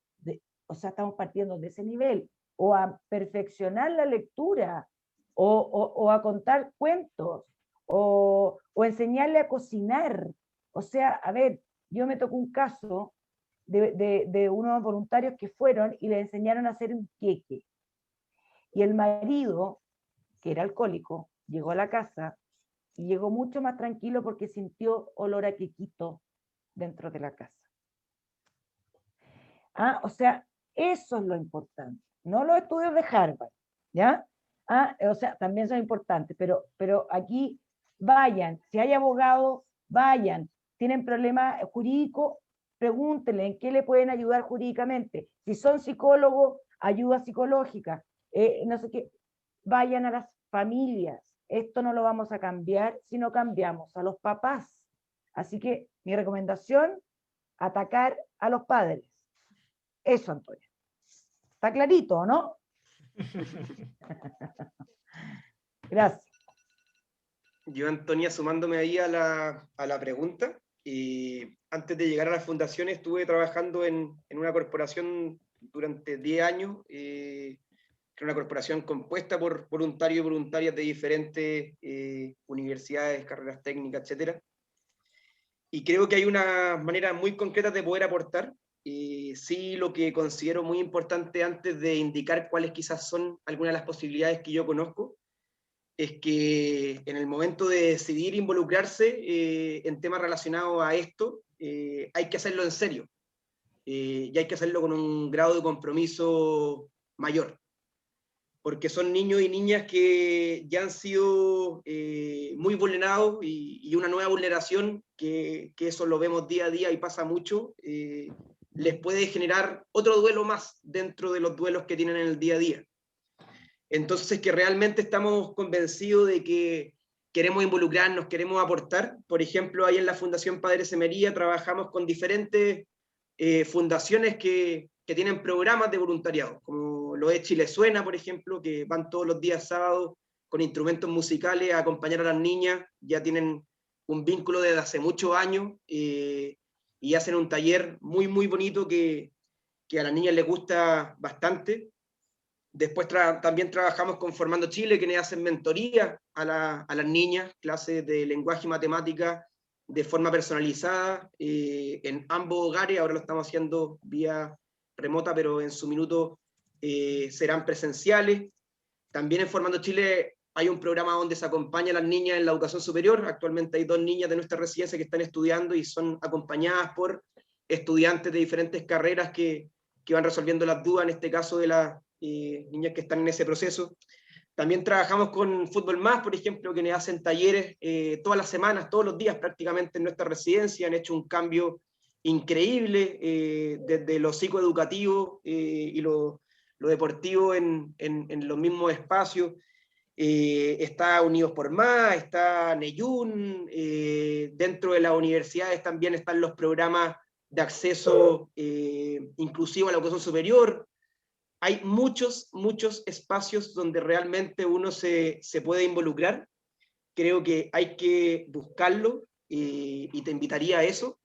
O sea, estamos partiendo de ese nivel. O a perfeccionar la lectura, o a contar cuentos, o enseñarle a cocinar. O sea, a ver, yo me tocó un caso de unos voluntarios que fueron y le enseñaron a hacer un queque. Y el marido, que era alcohólico, llegó a la casa y llegó mucho más tranquilo porque sintió olor a quequito dentro de la casa. Ah, o sea, eso es lo importante, no los estudios de Harvard, ¿ya? Ah, o sea, también son importantes, pero aquí vayan, si hay abogados, vayan, tienen problemas jurídicos, pregúntenle en qué le pueden ayudar jurídicamente, si son psicólogos, ayuda psicológica, no sé qué, vayan a las familias, esto no lo vamos a cambiar si no cambiamos a los papás, así que mi recomendación, atacar a los padres. Eso, Antonio. ¿Está clarito, no? Gracias. Yo, Antonia, sumándome ahí a la pregunta, y antes de llegar a la fundación estuve trabajando en una corporación durante 10 años, que era una corporación compuesta por voluntarios y voluntarias de diferentes universidades, carreras técnicas, etc. Y creo que hay una manera muy concreta de poder aportar. Sí, lo que considero muy importante antes de indicar cuáles quizás son algunas de las posibilidades que yo conozco, es que en el momento de decidir involucrarse en temas relacionados a esto, hay que hacerlo en serio. Y hay que hacerlo con un grado de compromiso mayor. Porque son niños y niñas que ya han sido muy vulnerados y una nueva vulneración, que eso lo vemos día a día y pasa mucho, les puede generar otro duelo más dentro de los duelos que tienen en el día a día. Entonces, que realmente estamos convencidos de que queremos involucrarnos, queremos aportar. Por ejemplo, ahí en la Fundación Padre Semería trabajamos con diferentes fundaciones que tienen programas de voluntariado, como lo es Chile Suena, por ejemplo, que van todos los días sábados con instrumentos musicales a acompañar a las niñas, ya tienen un vínculo desde hace muchos años, y hacen un taller muy, muy bonito que a las niñas les gusta bastante. Después también trabajamos con Formando Chile, quienes hacen mentoría a las niñas, clases de lenguaje y matemática de forma personalizada en ambos hogares. Ahora lo estamos haciendo vía remota, pero en su minuto serán presenciales. También en Formando Chile hay un programa donde se acompaña a las niñas en la educación superior. Actualmente hay 2 niñas de nuestra residencia que están estudiando y son acompañadas por estudiantes de diferentes carreras que van resolviendo las dudas, en este caso de niñas que están en ese proceso. También trabajamos con Fútbol Más, por ejemplo, quienes hacen talleres todas las semanas, todos los días prácticamente en nuestra residencia, han hecho un cambio increíble desde lo psicoeducativo y lo deportivo en los mismos espacios. Está Unidos por Más, está Neyún, dentro de las universidades también están los programas de acceso inclusivo a la educación superior. Hay muchos espacios donde realmente uno se puede involucrar. Creo que hay que buscarlo y te invitaría a eso,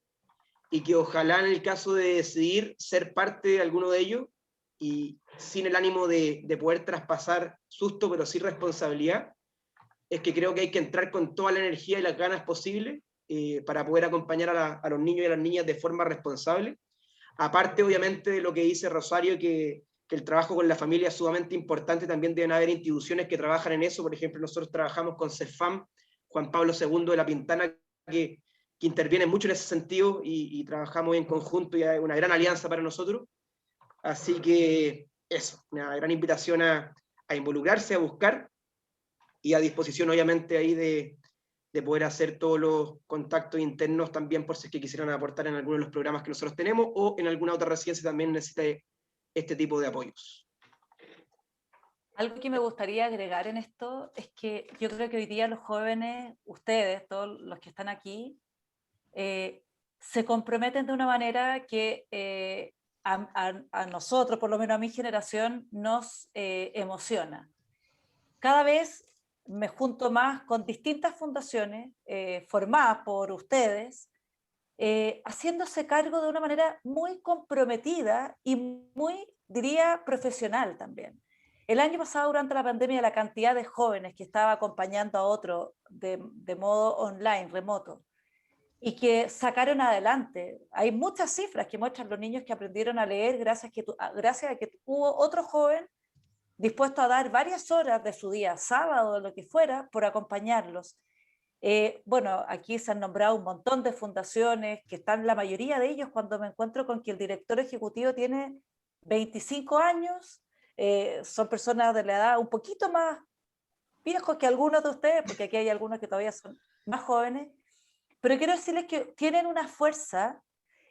y que ojalá en el caso de decidir ser parte de alguno de ellos, y sin el ánimo de poder traspasar susto, pero sí responsabilidad, es que creo que hay que entrar con toda la energía y las ganas posibles para poder acompañar a los niños y a las niñas de forma responsable. Aparte, obviamente, de lo que dice Rosario, que el trabajo con la familia es sumamente importante, también deben haber instituciones que trabajan en eso. Por ejemplo, nosotros trabajamos con CEFAM, Juan Pablo II de La Pintana, que interviene mucho en ese sentido, y trabajamos en conjunto, y hay una gran alianza para nosotros. Así que eso, una gran invitación a involucrarse, a buscar, y a disposición obviamente ahí de poder hacer todos los contactos internos también, por si es que quisieran aportar en alguno de los programas que nosotros tenemos, o en alguna otra residencia también necesite este tipo de apoyos. Algo que me gustaría agregar en esto es que yo creo que hoy día los jóvenes, ustedes, todos los que están aquí, se comprometen de una manera que a nosotros, por lo menos a mi generación, nos emociona. Cada vez me junto más con distintas fundaciones formadas por ustedes, haciéndose cargo de una manera muy comprometida y muy, diría, profesional también. El año pasado, durante la pandemia, la cantidad de jóvenes que estaba acompañando a otro de modo online, remoto, y que sacaron adelante. Hay muchas cifras que muestran los niños que aprendieron a leer gracias a que hubo otro joven dispuesto a dar varias horas de su día, sábado o lo que fuera, por acompañarlos. Bueno, aquí se han nombrado un montón de fundaciones, que están la mayoría de ellos, cuando me encuentro con que el director ejecutivo tiene 25 años, son personas de la edad un poquito más viejos que algunos de ustedes, porque aquí hay algunos que todavía son más jóvenes, pero quiero decirles que tienen una fuerza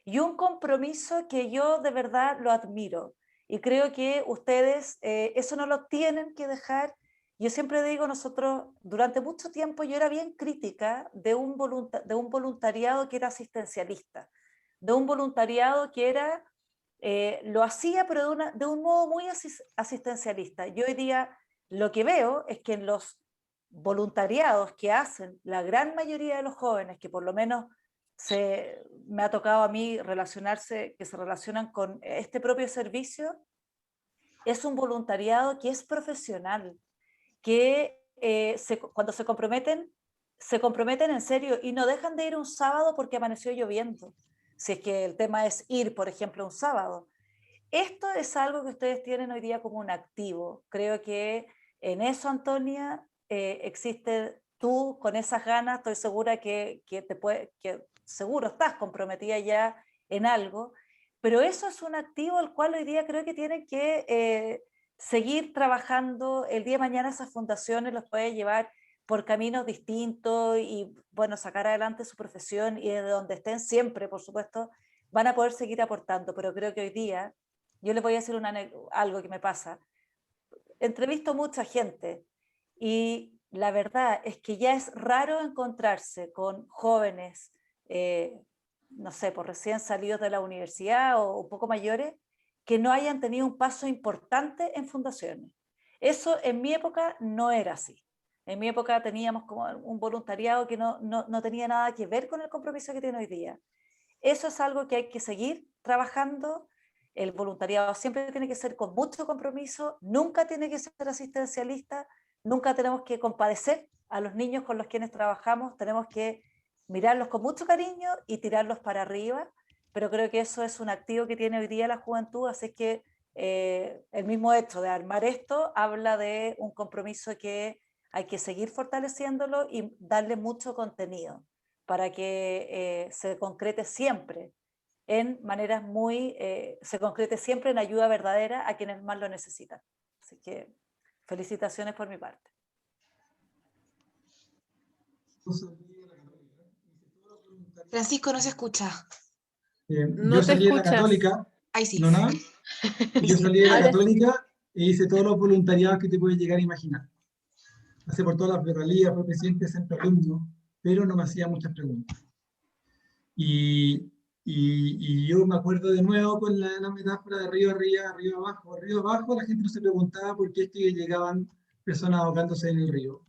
y un compromiso que yo de verdad lo admiro, y creo que ustedes eso no lo tienen que dejar. Yo siempre digo, nosotros durante mucho tiempo yo era bien crítica de un voluntariado que era asistencialista, de un voluntariado que era, lo hacía pero de un modo muy asistencialista. Yo hoy día lo que veo es que en los voluntariados que hacen la gran mayoría de los jóvenes, que por lo menos me ha tocado a mí que se relacionan con este propio servicio, es un voluntariado que es profesional, que cuando se comprometen en serio y no dejan de ir un sábado porque amaneció lloviendo, si es que el tema es ir, por ejemplo, un sábado. Esto es algo que ustedes tienen hoy día como un activo. Creo que en eso, Antonia, existe tú con esas ganas, estoy segura que seguro estás comprometida ya en algo, pero eso es un activo al cual hoy día creo que tienen que seguir trabajando. El día de mañana esas fundaciones los puede llevar por caminos distintos y, bueno, sacar adelante su profesión, y desde donde estén siempre, por supuesto, van a poder seguir aportando. Pero creo que hoy día, yo les voy a decir algo que me pasa. Entrevisto mucha gente y la verdad es que ya es raro encontrarse con jóvenes, no sé, por recién salidos de la universidad o un poco mayores, que no hayan tenido un paso importante en fundaciones. Eso en mi época no era así. En mi época teníamos como un voluntariado que no tenía nada que ver con el compromiso que tiene hoy día. Eso es algo que hay que seguir trabajando. El voluntariado siempre tiene que ser con mucho compromiso, nunca tiene que ser asistencialista, nunca tenemos que compadecer a los niños con los quienes trabajamos, tenemos que mirarlos con mucho cariño y tirarlos para arriba, pero creo que eso es un activo que tiene hoy día la juventud, así que el mismo hecho de armar esto habla de un compromiso que hay que seguir fortaleciéndolo y darle mucho contenido para que se concrete siempre. en maneras se concrete siempre en ayuda verdadera a quienes más lo necesitan. Así que felicitaciones por mi parte. Francisco, no se escucha. No Yo te salí de la escuchas. Católica, Ahí sí. ¿no nada? Yo salí de la Ahora sí. Católica e hice todos los voluntariados que te puedes llegar a imaginar. Pasé por todas las regalías, fui presidente de centro alumno, pero no me hacía muchas preguntas. Y yo me acuerdo de nuevo con la metáfora de río arriba, río abajo. Río abajo la gente no se preguntaba por qué es que llegaban personas ahogándose en el río.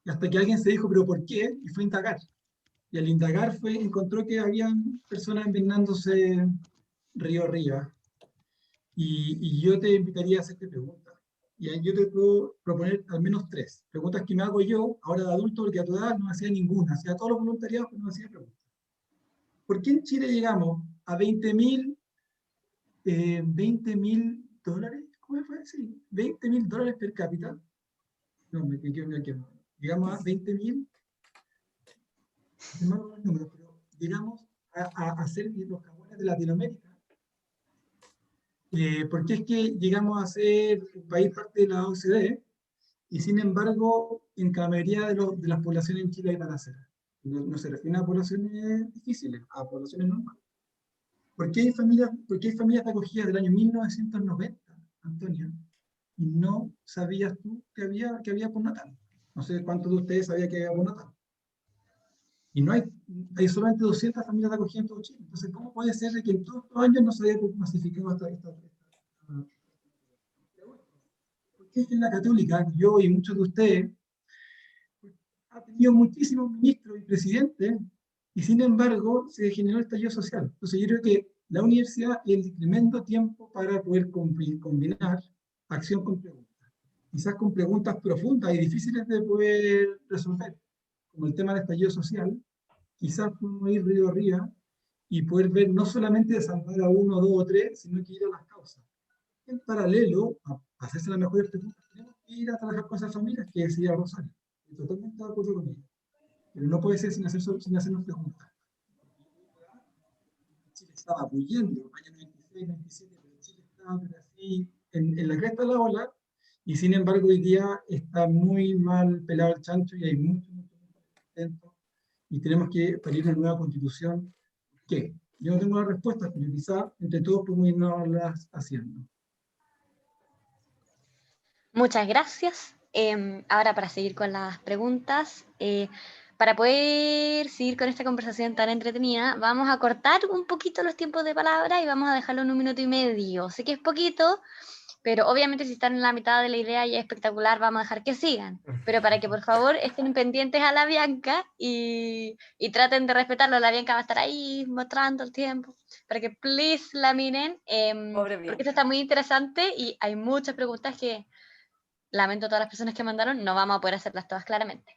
Y hasta que alguien se dijo, ¿pero por qué? Y fue a indagar. Y al indagar encontró que habían personas envenenándose río arriba. Y yo te invitaría a hacerte preguntas. Y ahí yo te puedo proponer al menos 3 preguntas que me hago yo, ahora de adulto, porque a tu edad no me hacía ninguna. Hacía todos los voluntariados, pero no me hacía preguntas. ¿Por qué en Chile llegamos a 20.000 dólares? ¿Cómo fue? Sí, $20.000 per cápita. No, me equivoqué. Llegamos a 20.000. No los números, pero llegamos a ser los jaguares de Latinoamérica. Porque es que llegamos a ser un país parte de la OCDE y sin embargo en la mayoría de las poblaciones en Chile hay balacera. No se refiere a poblaciones difíciles, a poblaciones normales. ¿Por qué hay familias de acogida del año 1990, Antonio? Y no sabías tú que había postnatal. No sé cuántos de ustedes sabían que había postnatal. Y no hay solamente 200 familias de acogida en todo Chile. Entonces, ¿cómo puede ser de que en todos estos años no se haya masificado esta? Porque es que en la Católica, yo y muchos de ustedes, ha tenido muchísimos ministros y presidentes, y sin embargo se generó el estallido social. Entonces yo creo que la universidad es el tremendo tiempo para poder combinar acción con preguntas. Quizás con preguntas profundas y difíciles de poder resolver, como el tema del estallido social, quizás podemos ir río arriba y poder ver no solamente de salvar a 1, 2 o 3, sino que ir a las causas. En paralelo, a hacerse las mejores preguntas, tenemos que ir a trabajar con esas familias, que decía Rosario. Estoy totalmente de acuerdo con ella. Pero no puede ser sin hacernos preguntas. Chile estaba huyendo, año 96, 97, pero Chile estaba así en la cresta de la ola, y sin embargo hoy día está muy mal pelado el chancho y hay mucho intento, y tenemos que parir una nueva constitución. ¿Qué? Yo no tengo la respuesta, pero quizá entre todos podemos irnos haciendo. Muchas gracias. Ahora para seguir con las preguntas, para poder seguir con esta conversación tan entretenida, vamos a cortar un poquito los tiempos de palabra y vamos a dejarlo en 1 minuto y medio. Sé que es poquito, pero obviamente si están en la mitad de la idea y es espectacular, vamos a dejar que sigan. Pero para que por favor estén pendientes a la Bianca y traten de respetarlo. La Bianca va a estar ahí mostrando el tiempo, para que please la miren, porque esto está muy interesante y hay muchas preguntas que, lamento a todas las personas que mandaron, no vamos a poder hacerlas todas claramente.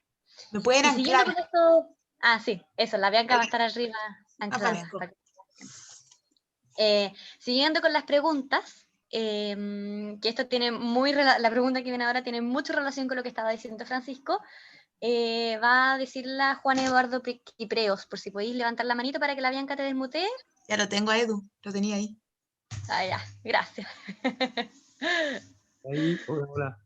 ¿Me pueden anclar? Con esto, sí, eso, la Bianca va a estar arriba anclada. Siguiendo con las preguntas, que esto tiene la pregunta que viene ahora tiene mucha relación con lo que estaba diciendo Francisco, va a decirla Juan Eduardo Quipreos, por si podéis levantar la manito para que la Bianca te desmutee. Ya lo tengo, Edu, lo tenía ahí. Ya, gracias. Ahí, hola.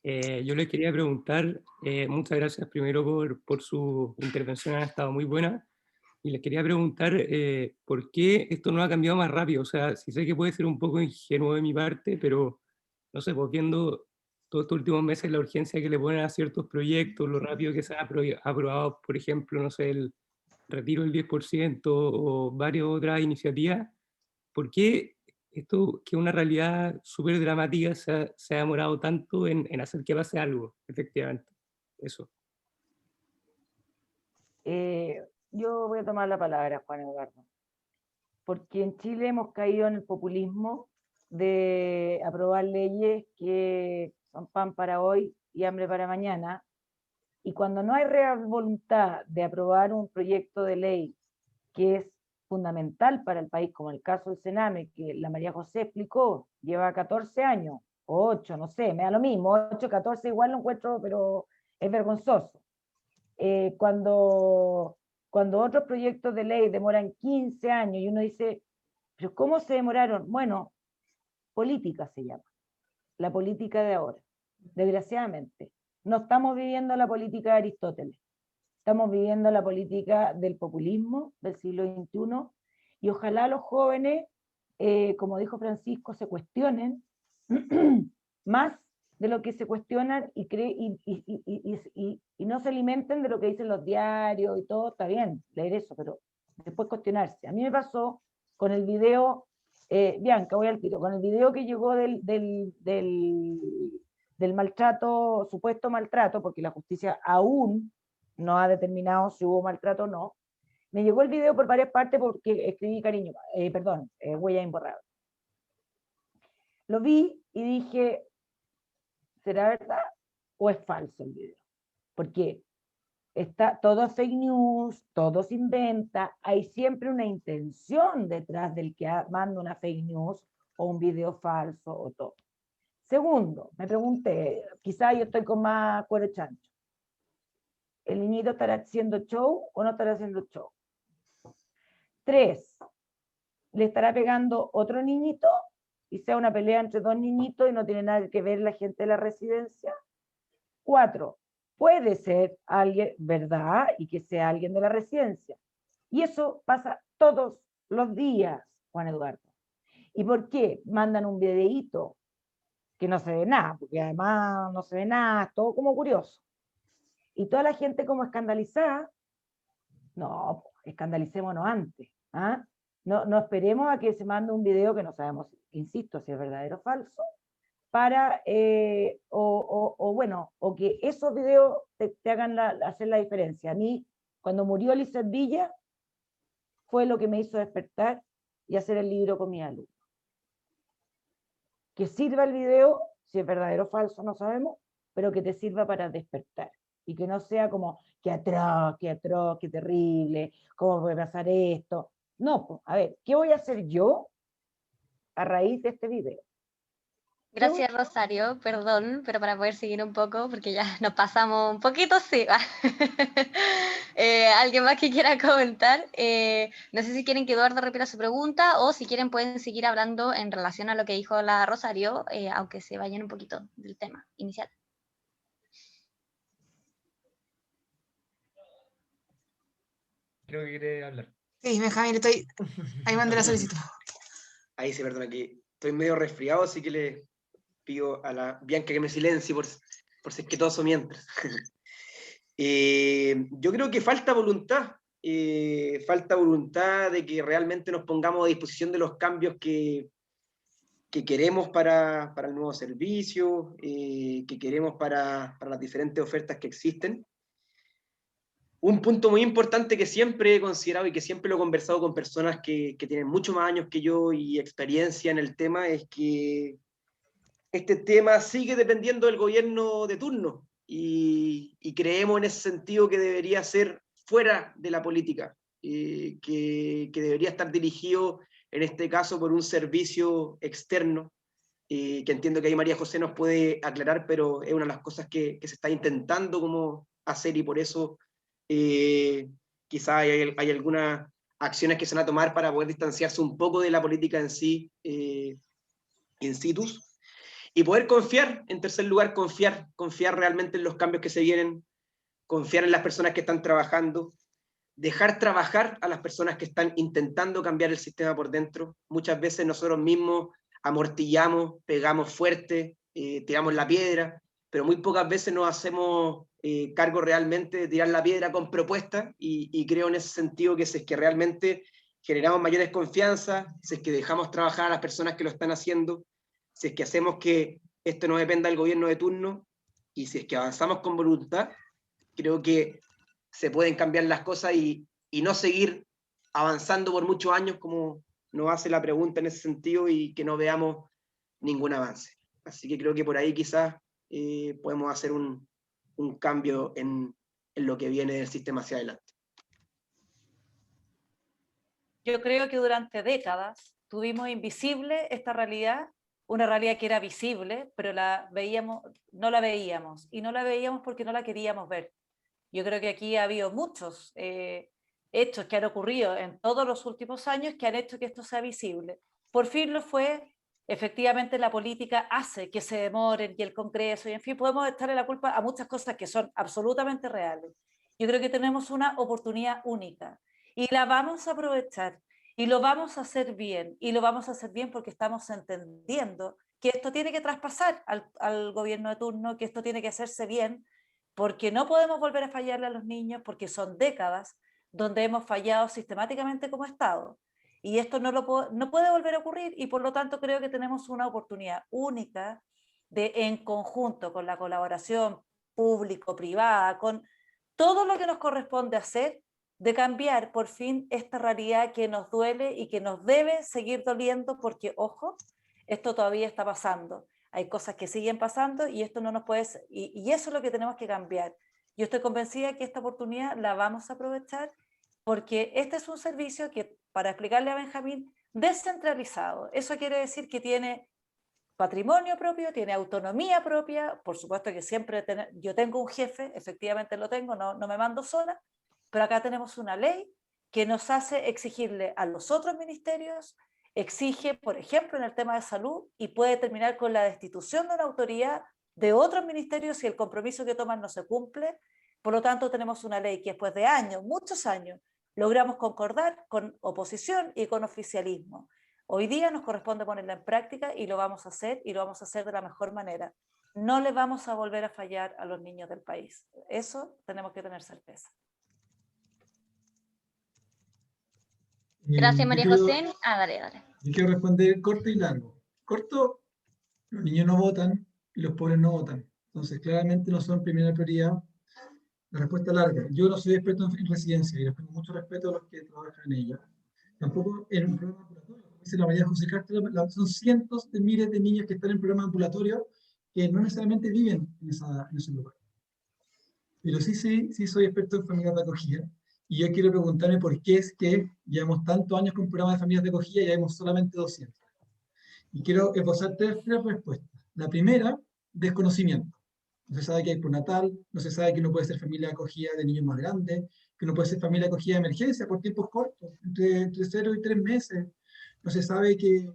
Yo les quería preguntar, muchas gracias primero por su intervención, ha estado muy buena, y les quería preguntar por qué esto no ha cambiado más rápido. O sea, sí sé que puede ser un poco ingenuo de mi parte, pero no sé, pues viendo todos estos últimos meses la urgencia que le ponen a ciertos proyectos, lo rápido que se ha aprobado, por ejemplo, no sé, el retiro del 10% o varias otras iniciativas, ¿por qué esto, que es una realidad súper dramática, se ha demorado tanto en hacer que pase algo, efectivamente? Eso. Yo voy a tomar la palabra, Juan Eduardo, porque en Chile hemos caído en el populismo de aprobar leyes que son pan para hoy y hambre para mañana, y cuando no hay real voluntad de aprobar un proyecto de ley que es fundamental para el país, como el caso del Sename, que la María José explicó, lleva 14 años, o 8, no sé, me da lo mismo, 8, 14, igual lo encuentro, pero es vergonzoso. Cuando cuando otros proyectos de ley demoran 15 años y uno dice, pero ¿cómo se demoraron? Bueno, política se llama, la política de ahora. Desgraciadamente, no estamos viviendo la política de Aristóteles, estamos viviendo la política del populismo del siglo XXI, y ojalá los jóvenes, como dijo Francisco, se cuestionen más de lo que se cuestionan y no se alimenten de lo que dicen los diarios y todo. Está bien leer eso, pero después cuestionarse. A mí me pasó con el video, Bianca, voy al tiro, con el video que llegó del maltrato, supuesto maltrato, porque la justicia aún no ha determinado si hubo maltrato o no. Me llegó el video por varias partes porque escribí huella imborrable. Lo vi y dije, ¿será verdad o es falso el video? Porque todo es fake news, todo se inventa, hay siempre una intención detrás del que manda una fake news o un video falso o todo. Segundo, me pregunté, quizá yo estoy con más cuero chancho. ¿El niñito estará haciendo show o no estará haciendo show? 3, ¿le estará pegando otro niñito? Y sea una pelea entre dos niñitos y no tiene nada que ver la gente de la residencia. 4, puede ser alguien, ¿verdad? Y que sea alguien de la residencia. Y eso pasa todos los días, Juan Eduardo. ¿Y por qué? Mandan un videíto que no se ve nada, porque además no se ve nada, es todo como curioso. Y toda la gente como escandalizada. No, escandalicémonos antes. ¿Ah? No esperemos a que se mande un video que no sabemos, insisto, si es verdadero o falso, para, o que esos videos te hagan hacer la diferencia. A mí, cuando murió Lizeth Villa, fue lo que me hizo despertar y hacer el libro con mi alumno. Que sirva el video, si es verdadero o falso, no sabemos, pero que te sirva para despertar. Y que no sea como, qué atroz, qué terrible, cómo puede pasar esto. No, pues, a ver, ¿qué voy a hacer yo a raíz de este video? Gracias, Rosario, perdón, pero para poder seguir un poco, porque ya nos pasamos un poquito, sí. ¿Alguien más que quiera comentar? No sé si quieren que Eduardo repita su pregunta o si quieren pueden seguir hablando en relación a lo que dijo la Rosario, aunque se vayan un poquito del tema inicial. Creo que quiere hablar. Sí, Benjamín, ahí mandé la solicitud. Ahí sí, perdona, que estoy medio resfriado, así que le pido a la Bianca que me silencie por si es que toso mientras. Yo creo que falta voluntad de que realmente nos pongamos a disposición de los cambios que queremos para el nuevo servicio, que queremos para las diferentes ofertas que existen. Un punto muy importante que siempre he considerado y que siempre lo he conversado con personas que tienen mucho más años que yo y experiencia en el tema es que este tema sigue dependiendo del gobierno de turno y creemos en ese sentido que debería ser fuera de la política, que debería estar dirigido en este caso por un servicio externo, que entiendo que ahí María José nos puede aclarar, pero es una de las cosas que se está intentando como hacer y por eso quizá hay algunas acciones que se van a tomar para poder distanciarse un poco de la política en sí, in situ, y poder confiar, en tercer lugar, confiar realmente en los cambios que se vienen, confiar en las personas que están trabajando, dejar trabajar a las personas que están intentando cambiar el sistema por dentro. Muchas veces nosotros mismos amortillamos, pegamos fuerte, tiramos la piedra, pero muy pocas veces nos hacemos cargo realmente de tirar la piedra con propuestas y creo en ese sentido que si es que realmente generamos mayor desconfianza, si es que dejamos trabajar a las personas que lo están haciendo, si es que hacemos que esto no dependa del gobierno de turno y si es que avanzamos con voluntad, creo que se pueden cambiar las cosas y no seguir avanzando por muchos años como nos hace la pregunta en ese sentido y que no veamos ningún avance. Así que creo que por ahí quizás podemos hacer un cambio en lo que viene del sistema hacia adelante. Yo creo que durante décadas tuvimos invisible esta realidad, una realidad que era visible, pero no la veíamos porque no la queríamos ver. Yo creo que aquí ha habido muchos hechos que han ocurrido en todos los últimos años que han hecho que esto sea visible. Por fin lo fue, efectivamente la política hace que se demoren y el Congreso, y en fin, podemos echarle la culpa a muchas cosas que son absolutamente reales. Yo creo que tenemos una oportunidad única y la vamos a aprovechar y lo vamos a hacer bien, y lo vamos a hacer bien porque estamos entendiendo que esto tiene que traspasar al gobierno de turno, que esto tiene que hacerse bien, porque no podemos volver a fallarle a los niños, porque son décadas donde hemos fallado sistemáticamente como Estado. Y esto no puede volver a ocurrir, y por lo tanto creo que tenemos una oportunidad única de, en conjunto con la colaboración público-privada, con todo lo que nos corresponde hacer, de cambiar por fin esta realidad que nos duele y que nos debe seguir doliendo, porque, ojo, esto todavía está pasando. Hay cosas que siguen pasando y esto no nos puede... Y eso es lo que tenemos que cambiar. Yo estoy convencida que esta oportunidad la vamos a aprovechar, porque este es un servicio que, para explicarle a Benjamín, descentralizado. Eso quiere decir que tiene patrimonio propio, tiene autonomía propia. Por supuesto que siempre yo tengo un jefe, efectivamente lo tengo, no me mando sola, pero acá tenemos una ley que nos hace exigirle a los otros ministerios, exige, por ejemplo, en el tema de salud, y puede terminar con la destitución de una autoridad de otros ministerios si el compromiso que toman no se cumple. Por lo tanto, tenemos una ley que después de años, muchos años, logramos concordar con oposición y con oficialismo. Hoy día nos corresponde ponerla en práctica y lo vamos a hacer, y lo vamos a hacer de la mejor manera. No le vamos a volver a fallar a los niños del país. Eso tenemos que tener certeza. Gracias, María José. Dale. Yo quiero responder corto y largo. Corto, los niños no votan y los pobres no votan. Entonces, claramente no son primera prioridad. La respuesta larga. Yo no soy experto en residencia y les tengo mucho respeto a los que trabajan en ella. Tampoco en un programa ambulatorio. Como dice la María José Castro, son cientos de miles de niños que están en programas ambulatorios que no necesariamente viven en ese lugar. Pero sí soy experto en familias de acogida. Y yo quiero preguntarme por qué es que llevamos tantos años con programas de familias de acogida y llevamos solamente 200. Y quiero esbozar tres respuestas. La primera, desconocimiento. No se sabe que hay postnatal, no se sabe que no puede ser familia de acogida de niños más grandes, que no puede ser familia de acogida de emergencia por tiempos cortos, entre 0 y 3 meses. No se sabe que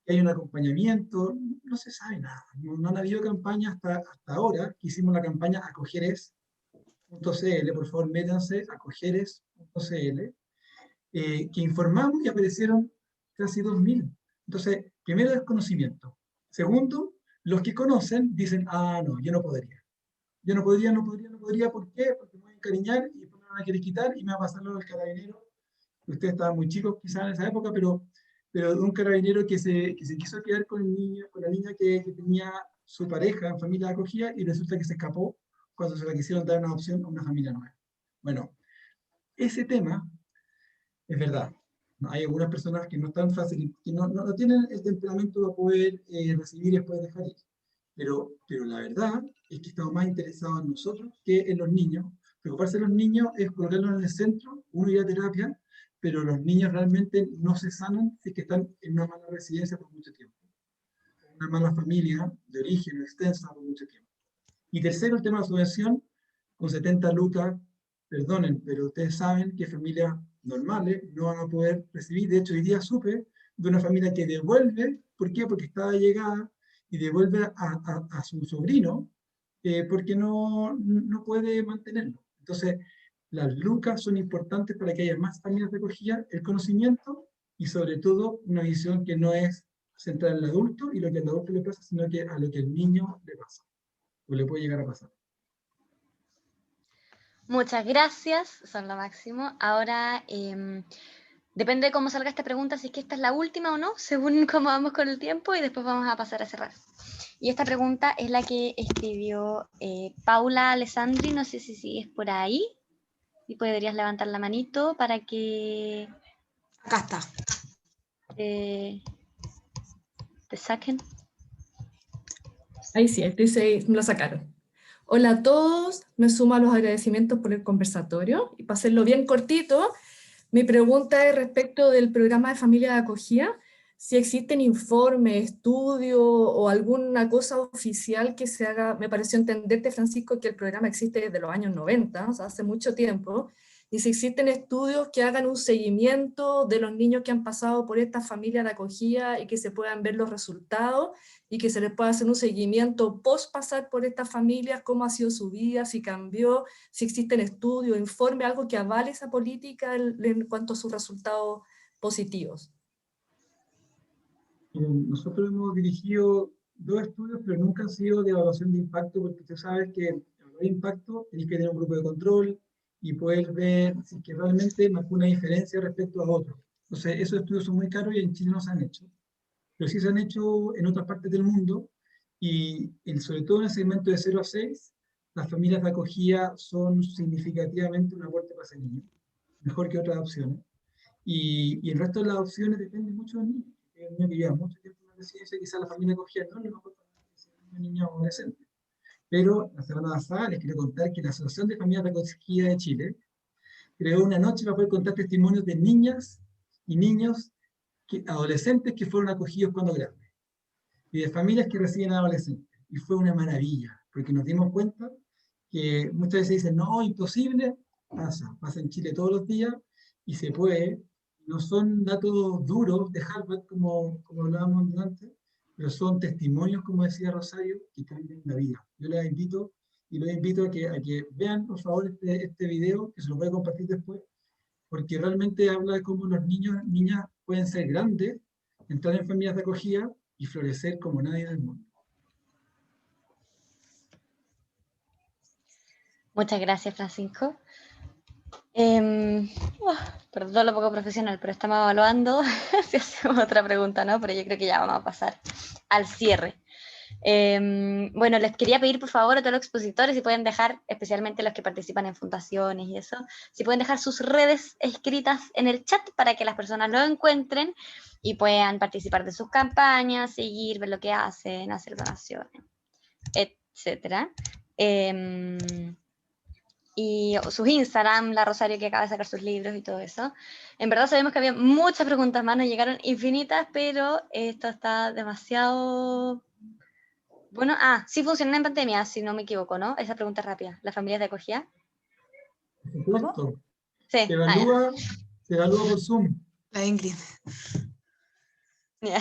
hay un acompañamiento, no se sabe nada. No han habido campañas hasta ahora, que hicimos la campaña acogeres.cl, por favor métanse, acogeres.cl, que informamos y aparecieron casi 2000. Entonces, primero, desconocimiento. Segundo, los que conocen dicen, no, yo no podría. Yo no podría, ¿por qué? Porque me voy a encariñar y después me van a querer quitar y me va a pasar lo del carabinero. Ustedes estaban muy chicos quizás en esa época, pero de un carabinero que se quiso quedar con la niña que tenía su pareja en familia de acogida y resulta que se escapó cuando se la quisieron dar una opción a una familia nueva. Bueno, ese tema es verdad. Hay algunas personas que no están fácil, que no tienen el temperamento para poder recibir y después dejar ir. Pero la verdad es que estamos más interesados en nosotros que en los niños. Preocuparse de los niños es colocarlos en el centro, uno ir a terapia, pero los niños realmente no se sanan si es que están en una mala residencia por mucho tiempo. Una mala familia de origen extensa por mucho tiempo. Y tercero, el tema de la subvención, con 70 lucas, perdonen, pero ustedes saben que familias normales no van a poder recibir. De hecho, hoy día supe de una familia que devuelve, ¿por qué? Porque estaba llegada y devuelve a su sobrino porque no puede mantenerlo. Entonces, las lucas son importantes para que haya más familias de acogida, el conocimiento y sobre todo una visión que no es centrada en el adulto y lo que al adulto le pasa, sino que a lo que el niño le pasa o le puede llegar a pasar. Muchas gracias, son lo máximo. Ahora, depende de cómo salga esta pregunta, si es que esta es la última o no, según cómo vamos con el tiempo, y después vamos a pasar a cerrar. Y esta pregunta es la que escribió Paula Alessandri, no sé si sigues por ahí, y podrías levantar la manito para que... Acá está. Te saquen. Ahí sí, me lo sacaron. Hola a todos, me sumo a los agradecimientos por el conversatorio y para hacerlo bien cortito, mi pregunta es respecto del programa de familia de acogida, si existen informes, estudios o alguna cosa oficial que se haga. Me pareció entenderte, Francisco, que el programa existe desde los años 90, o sea, hace mucho tiempo, y si existen estudios que hagan un seguimiento de los niños que han pasado por esta familia de acogida y que se puedan ver los resultados y que se les pueda hacer un seguimiento post pasar por estas familias, cómo ha sido su vida, si cambió, si existen estudios, informe, algo que avale esa política en cuanto a sus resultados positivos. Nosotros hemos dirigido 2 estudios, pero nunca han sido de evaluación de impacto, porque usted sabe que evaluar impacto tienes que tener un grupo de control y poder ver si que realmente marcó una diferencia respecto a otros. Entonces, esos estudios son muy caros y en Chile no se han hecho, pero sí se han hecho en otras partes del mundo, y sobre todo en el segmento de 0 a 6, las familias de acogida son significativamente un aporte para ese niño, mejor que otras opciones. Y el resto de las opciones depende mucho del niño. El niño que lleva mucho tiempo en la residencia, quizás la familia acogida no le va a aportar un niño o adolescente. Pero la semana pasada les quiero contar que la Asociación de Familias de Acogida de Chile creó una noche para poder contar testimonios de niñas y niños, adolescentes que fueron acogidos cuando grandes, y de familias que reciben adolescentes. Y fue una maravilla, porque nos dimos cuenta que muchas veces dicen, no, imposible, pasa en Chile todos los días, y se puede. No son datos duros de Harvard, como hablábamos antes, pero son testimonios, como decía Rosario, que cambian la vida. Yo les invito, a que vean, por favor, este video, que se lo voy a compartir después, porque realmente habla de cómo los niños y niñas pueden ser grandes, entrar en familias de acogida y florecer como nadie en el mundo. Muchas gracias, Francisco. Perdón lo poco profesional, pero estamos evaluando si hacemos otra pregunta, ¿no? Pero yo creo que ya vamos a pasar al cierre. Bueno, les quería pedir por favor a todos los expositores si pueden dejar, especialmente los que participan en fundaciones y eso, si pueden dejar sus redes escritas en el chat para que las personas lo encuentren y puedan participar de sus campañas, seguir, ver lo que hacen, hacer donaciones, etcétera. Y sus Instagram, la Rosario que acaba de sacar sus libros y todo eso. En verdad sabemos que había muchas preguntas más, nos llegaron infinitas, pero esto está demasiado... Bueno, sí funciona en pandemia, si no me equivoco, ¿no? Esa pregunta rápida, ¿las familias de acogida? ¿Cómo? Sí. Se evalúa por Zoom. La Ingrid. Yeah.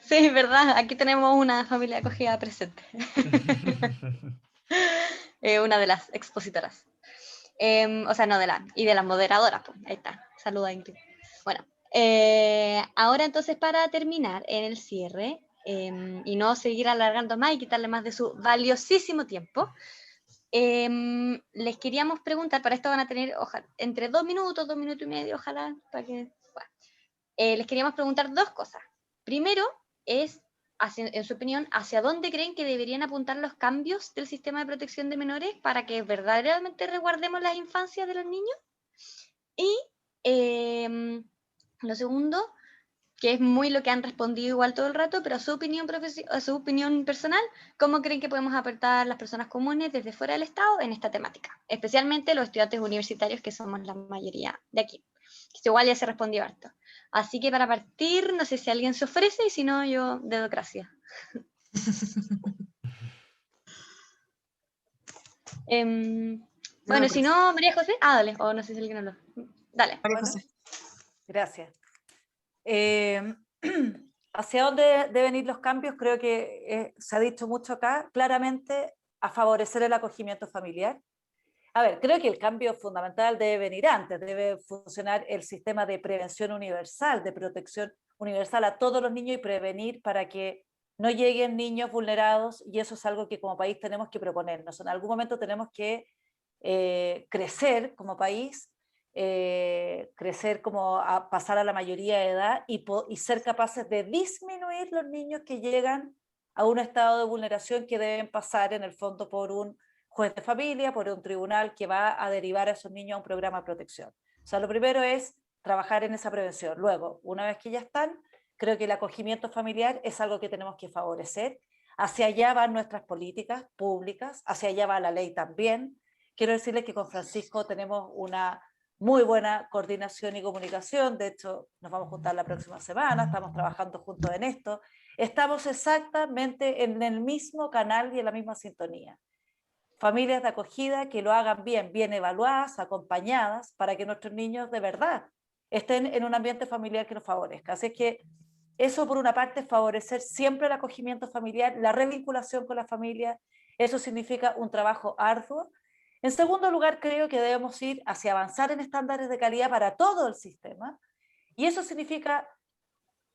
Sí, verdad, aquí tenemos una familia de acogida presente. Una de las expositoras. O sea, no de las moderadoras, pues. Ahí está. Saluda, Ingrid. Bueno, ahora entonces para terminar en el cierre y no seguir alargando más y quitarle más de su valiosísimo tiempo, les queríamos preguntar, para esto van a tener entre 2 minutos, 2 minutos y medio, ojalá, para que... Bueno. Les queríamos preguntar 2 cosas. Primero es, en su opinión, ¿hacia dónde creen que deberían apuntar los cambios del sistema de protección de menores para que verdaderamente resguardemos las infancias de los niños? Y lo segundo, que es muy lo que han respondido igual todo el rato, pero a su opinión personal, ¿cómo creen que podemos aportar las personas comunes desde fuera del Estado en esta temática? Especialmente los estudiantes universitarios, que somos la mayoría de aquí. Que igual ya se respondió harto. Así que para partir, no sé si alguien se ofrece, y si no, yo dedocracia. Bueno, si no, María José. Dale, o no sé si alguien habló. Dale. María José. Gracias. ¿Hacia dónde deben ir los cambios? Creo que se ha dicho mucho acá, claramente a favorecer el acogimiento familiar. A ver, creo que el cambio fundamental debe venir antes, debe funcionar el sistema de prevención universal, de protección universal a todos los niños y prevenir para que no lleguen niños vulnerados, y eso es algo que como país tenemos que proponernos. En algún momento tenemos que crecer como país, crecer como a pasar a la mayoría de edad y ser capaces de disminuir los niños que llegan a un estado de vulneración, que deben pasar en el fondo por un juez de familia, por un tribunal que va a derivar a esos niños a un programa de protección. O sea, lo primero es trabajar en esa prevención. Luego, una vez que ya están, creo que el acogimiento familiar es algo que tenemos que favorecer. Hacia allá van nuestras políticas públicas, hacia allá va la ley también. Quiero decirles que con Francisco tenemos una muy buena coordinación y comunicación. De hecho, nos vamos a juntar la próxima semana, estamos trabajando juntos en esto. Estamos exactamente en el mismo canal y en la misma sintonía. familias de acogida que lo hagan bien, bien evaluadas, acompañadas, para que nuestros niños de verdad estén en un ambiente familiar que los favorezca. Así es que eso, por una parte, es favorecer siempre el acogimiento familiar, la revinculación con la familia. Eso significa un trabajo arduo. En segundo lugar, creo que debemos ir hacia avanzar en estándares de calidad para todo el sistema. Y eso significa,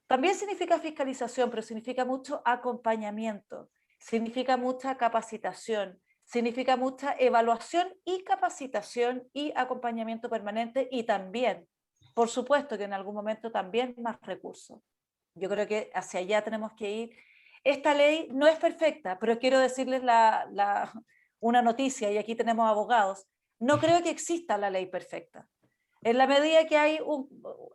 también significa fiscalización, pero significa mucho acompañamiento, significa mucha capacitación, significa mucha evaluación y capacitación y acompañamiento permanente, y también, por supuesto que en algún momento también más recursos. Yo creo que hacia allá tenemos que ir. Esta ley no es perfecta, pero quiero decirles una noticia, y aquí tenemos abogados. No creo que exista la ley perfecta. En la medida que hay,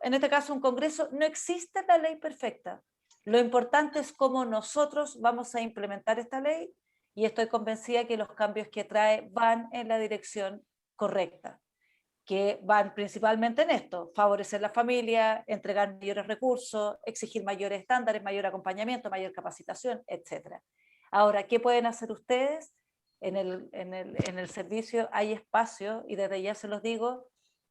en este caso, un Congreso, no existe la ley perfecta. Lo importante es cómo nosotros vamos a implementar esta ley, y estoy convencida que los cambios que trae van en la dirección correcta, que van principalmente en esto: favorecer la familia, entregar mayores recursos, exigir mayores estándares, mayor acompañamiento, mayor capacitación, etc. Ahora, ¿qué pueden hacer ustedes? En el servicio hay espacio, y desde ya se los digo,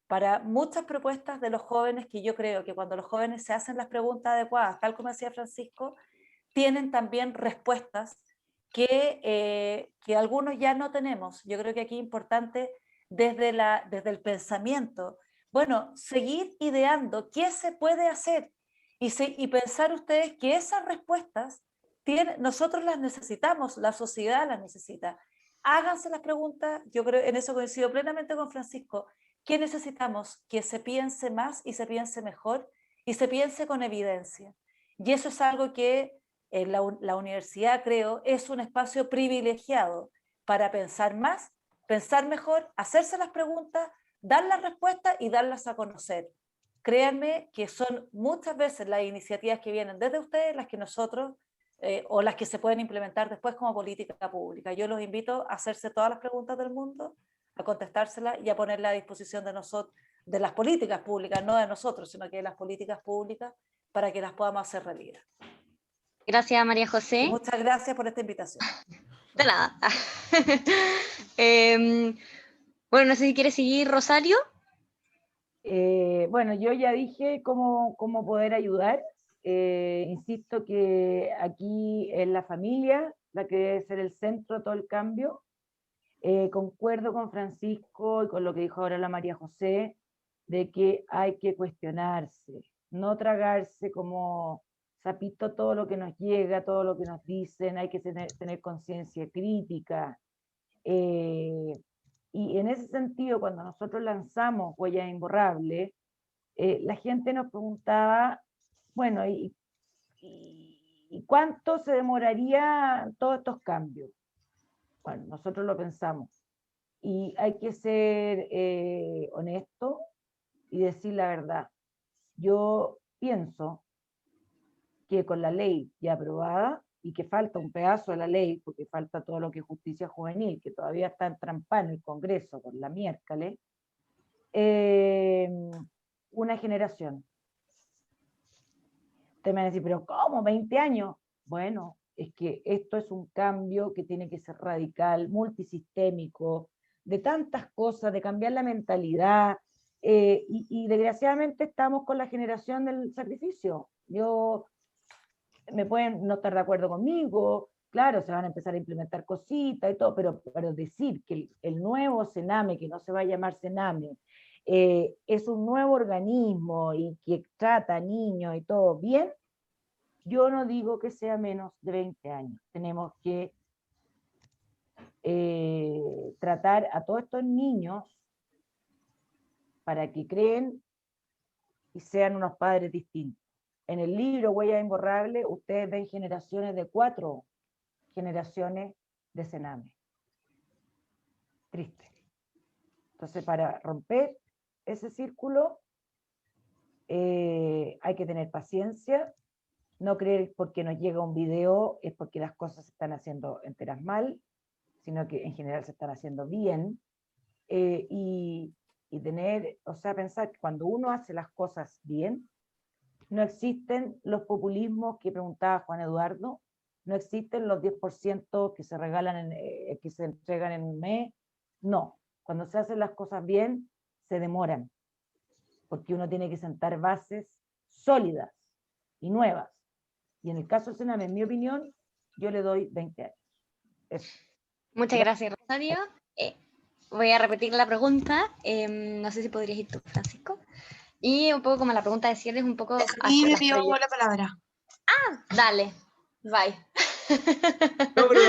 para muchas propuestas de los jóvenes, que yo creo que cuando los jóvenes se hacen las preguntas adecuadas, tal como decía Francisco, tienen también respuestas que algunos ya no tenemos. Yo creo que aquí es importante, desde el pensamiento, bueno, seguir ideando qué se puede hacer, y pensar ustedes que esas respuestas nosotros las necesitamos, la sociedad las necesita. Háganse las preguntas. Yo creo, en eso coincido plenamente con Francisco. ¿Qué necesitamos? Que se piense más y se piense mejor y se piense con evidencia. Y eso es algo que la universidad, creo, es un espacio privilegiado para pensar más, pensar mejor, hacerse las preguntas, dar las respuestas y darlas a conocer. Créanme que son muchas veces las iniciativas que vienen desde ustedes las que nosotros, o las que se pueden implementar después como política pública. Yo los invito a hacerse todas las preguntas del mundo, a contestárselas y a ponerla a disposición de nosotros, de las políticas públicas, no de nosotros, sino que de las políticas públicas, para que las podamos hacer realidad. Gracias, María José. Y muchas gracias por esta invitación. De nada. Bueno, no sé si quiere seguir, Rosario. Bueno, yo ya dije cómo poder ayudar. Insisto que aquí es la familia la que debe ser el centro de todo el cambio. Concuerdo con Francisco y con lo que dijo ahora la María José, de que hay que cuestionarse, no tragarse como sapito todo lo que nos llega, todo lo que nos dicen. Hay que tener conciencia crítica. Y en ese sentido, cuando nosotros lanzamos Huellas Imborrables, la gente nos preguntaba, bueno, ¿y cuánto se demoraría todos estos cambios? Bueno, nosotros lo pensamos. Y hay que ser honesto y decir la verdad. Yo pienso que con la ley ya aprobada, y que falta un pedazo de la ley, porque falta todo lo que es justicia juvenil, que todavía está entrampada en el Congreso con la miércoles, una generación. Ustedes me van a decir, pero ¿cómo? ¿20 años? Bueno, es que esto es un cambio que tiene que ser radical, multisistémico, de tantas cosas, de cambiar la mentalidad, y desgraciadamente estamos con la generación del sacrificio. Me pueden no estar de acuerdo conmigo, claro, se van a empezar a implementar cositas y todo, pero decir que el nuevo Sename, que no se va a llamar Sename, es un nuevo organismo y que trata a niños y todo bien, yo no digo que sea menos de 20 años. Tenemos que tratar a todos estos niños para que creen y sean unos padres distintos. En el libro Huellas Imborrables, ustedes ven generaciones de 4 generaciones de Sename. Triste. Entonces, para romper ese círculo, hay que tener paciencia, no creer porque nos llega un video es porque las cosas se están haciendo enteras mal, sino que en general se están haciendo bien, y tener, o sea, pensar que cuando uno hace las cosas bien, no existen los populismos que preguntaba Juan Eduardo, No existen los 10% que se regalan, que se entregan en un mes. No, cuando se hacen las cosas bien, se demoran, porque uno tiene que sentar bases sólidas y nuevas. Y en el caso del Sename, en mi opinión, yo le doy 20 años. Eso. Muchas gracias, Rosario. Voy a repetir la pregunta. No sé si podrías ir tú, Francisco. Y un poco como la pregunta de cierre es un poco... Y me pidió la palabra. Ah, dale. Bye. No, pero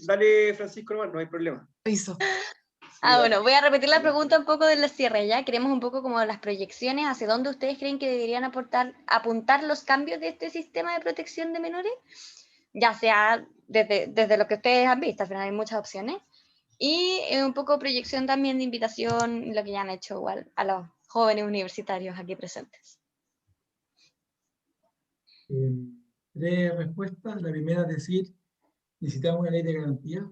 dale Francisco nomás, no hay problema. Hizo. Bueno, voy a repetir la pregunta un poco del cierre ya. Queremos un poco como las proyecciones, hacia dónde ustedes creen que deberían apuntar los cambios de este sistema de protección de menores, ya sea desde lo que ustedes han visto, al final hay muchas opciones, y un poco proyección también de invitación, lo que ya han hecho igual a los jóvenes universitarios aquí presentes. 3 respuestas. La primera es decir, necesitamos una ley de garantía.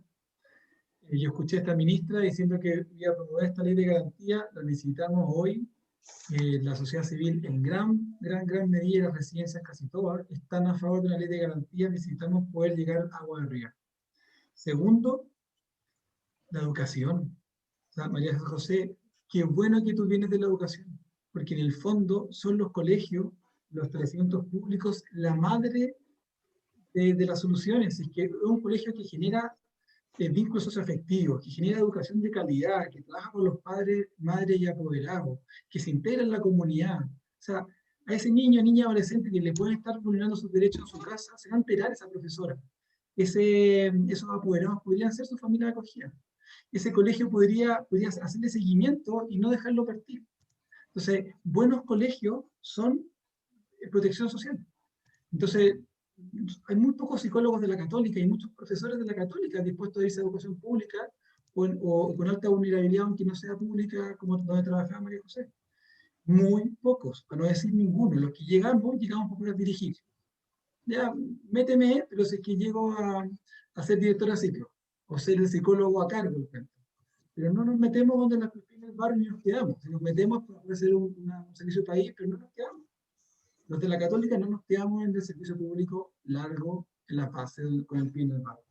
Yo escuché a esta ministra diciendo que iba a promover esta ley de garantía, la necesitamos hoy. La sociedad civil en gran medida, las residencias casi todas, están a favor de una ley de garantía, necesitamos poder llegar a agua arriba. Segundo, la educación. O sea, María José, qué bueno que tú vienes de la educación, porque en el fondo son los colegios, los establecimientos públicos, la madre de las soluciones. Es que es un colegio que genera vínculos socioafectivos, que genera educación de calidad, que trabaja con los padres, madres y apoderados, que se integra en la comunidad. O sea, a ese niño, niña, adolescente que le pueden estar vulnerando sus derechos en su casa, se va a enterar esa profesora. Esos apoderados podrían ser su familia de acogida. Ese colegio podría hacerle seguimiento y no dejarlo partir. Entonces, buenos colegios son protección social. Entonces, hay muy pocos psicólogos de la Católica y muchos profesores de la Católica dispuestos a irse a educación pública o con alta vulnerabilidad, aunque no sea pública, como donde trabajaba María José. Muy pocos, para no decir ninguno. Los que llegamos para poder dirigir. Ya, méteme, pero si es que llego a ser director de ciclo, o ser el psicólogo a cargo, por ejemplo. Pero no nos metemos donde las cuestiones del barrio y nos quedamos. Si nos metemos para hacer un servicio país, pero no nos quedamos. Los de la Católica no nos quedamos en el servicio público largo en la fase con el fin del barrio.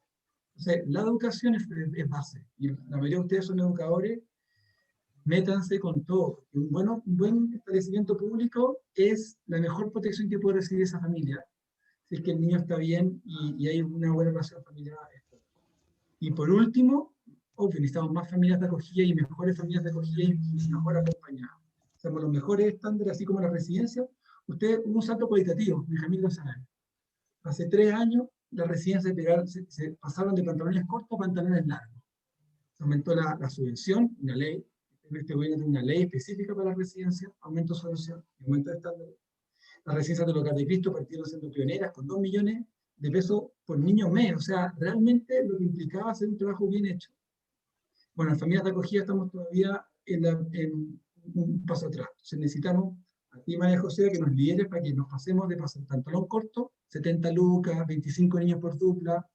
Entonces, la educación es base. Y la mayoría de ustedes son educadores, métanse con todo. Un buen establecimiento público es la mejor protección que puede recibir esa familia. Si es que el niño está bien y hay una buena relación familiar. Y por último, obvio, necesitamos más familias de acogida y mejores familias de acogida y mejor acompañadas. Hacemos los mejores estándares, así como las residencias. Usted, un salto cualitativo, Benjamín Lozano. Hace 3 años, las residencias se pasaron de pantalones cortos a pantalones largos. Se aumentó la subvención, una ley. Este gobierno tiene una ley específica para las residencias, aumento de subvención, aumento de estándares. Las residencias del Hogar de Cristo partieron siendo pioneras con 2 millones de pesos por niño mes. O sea, realmente lo que implicaba hacer un trabajo bien hecho. Bueno, en familias de acogida estamos todavía en un paso atrás. Entonces necesitamos a ti, María José, que nos lideres para que nos pasemos de pantalón corto, 70 lucas, 25 niños por dupla,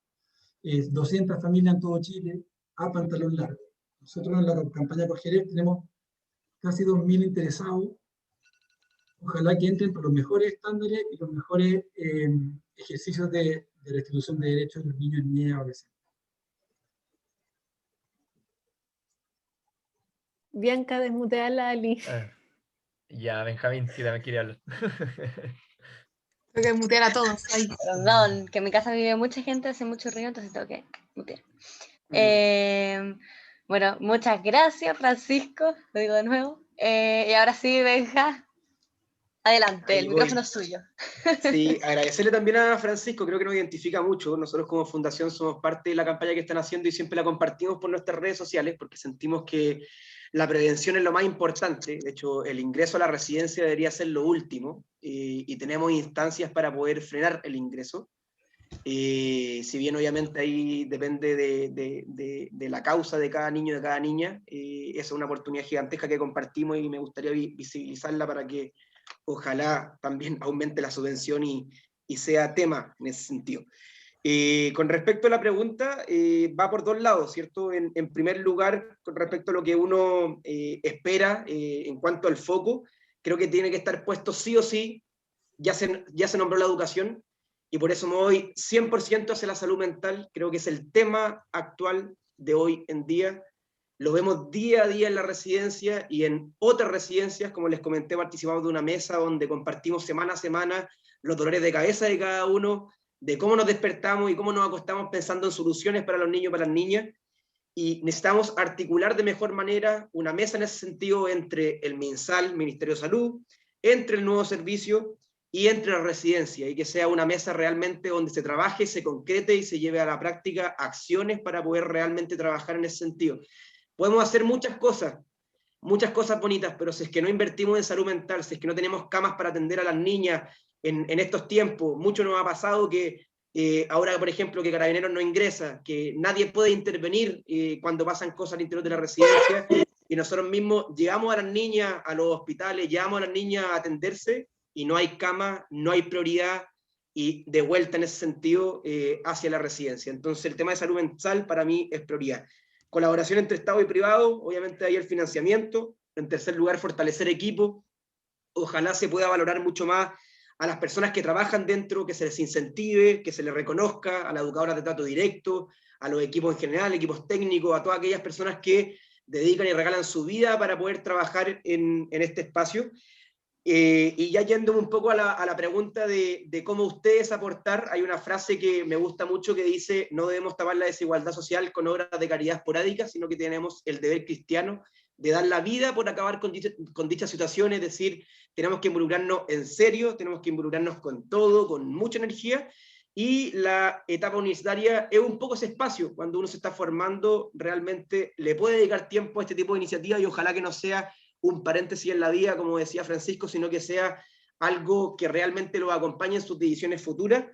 200 familias en todo Chile, a pantalón largo. Nosotros en la campaña por Jerez tenemos casi 2.000 interesados. Ojalá que entren por los mejores estándares y los mejores ejercicios de restitución de derechos de los niños, niñas y adolescentes. Bianca, desmutea a la Ali. Ya, Benjamín, sí, también quiere hablar. Tengo que mutear a todos ahí. Perdón, que en mi casa vive mucha gente, hace mucho ruido, entonces tengo que mutear. Bueno, muchas gracias, Francisco, lo digo de nuevo. Y ahora sí, Benja, adelante, el micrófono es suyo. Sí, agradecerle también a Francisco, creo que nos identifica mucho. Nosotros como fundación somos parte de la campaña que están haciendo y siempre la compartimos por nuestras redes sociales porque sentimos que la prevención es lo más importante. De hecho, el ingreso a la residencia debería ser lo último y tenemos instancias para poder frenar el ingreso. Si bien obviamente ahí depende de la causa de cada niño, de cada niña, esa es una oportunidad gigantesca que compartimos y me gustaría visibilizarla para que ojalá también aumente la subvención y sea tema en ese sentido. Con respecto a la pregunta, va por 2 lados, ¿cierto? En primer lugar, con respecto a lo que uno espera en cuanto al foco, creo que tiene que estar puesto sí o sí, ya se nombró la educación, y por eso me voy 100% hacia la salud mental. Creo que es el tema actual de hoy en día. Lo vemos día a día en la residencia y en otras residencias, como les comenté, participamos de una mesa donde compartimos semana a semana los dolores de cabeza de cada uno, de cómo nos despertamos y cómo nos acostamos pensando en soluciones para los niños y para las niñas, y necesitamos articular de mejor manera una mesa en ese sentido entre el MinSal, Ministerio de Salud, entre el nuevo servicio y entre la residencia, y que sea una mesa realmente donde se trabaje, se concrete y se lleve a la práctica acciones para poder realmente trabajar en ese sentido. Podemos hacer muchas cosas bonitas, pero si es que no invertimos en salud mental, si es que no tenemos camas para atender a las niñas en estos tiempos, mucho nos ha pasado que ahora, por ejemplo, que Carabineros no ingresa, que nadie puede intervenir cuando pasan cosas al interior de la residencia, y nosotros mismos llevamos a las niñas a los hospitales, llevamos a las niñas a atenderse, y no hay cama, no hay prioridad, y de vuelta en ese sentido hacia la residencia. Entonces el tema de salud mental para mí es prioridad. Colaboración entre Estado y privado, obviamente ahí el financiamiento. En tercer lugar, fortalecer equipo. Ojalá se pueda valorar mucho más a las personas que trabajan dentro, que se les incentive, que se les reconozca, a las educadoras de trato directo, a los equipos en general, equipos técnicos, a todas aquellas personas que dedican y regalan su vida para poder trabajar en este espacio. Y ya yendo un poco a la pregunta de cómo ustedes aportar, hay una frase que me gusta mucho que dice: no debemos tapar la desigualdad social con obras de caridad esporádicas, sino que tenemos el deber cristiano de dar la vida por acabar con dichas situaciones, es decir, tenemos que involucrarnos en serio, tenemos que involucrarnos con todo, con mucha energía, y la etapa universitaria es un poco ese espacio, cuando uno se está formando, realmente le puede dedicar tiempo a este tipo de iniciativas, y ojalá que no sea un paréntesis en la vida, como decía Francisco, sino que sea algo que realmente lo acompañe en sus decisiones futuras.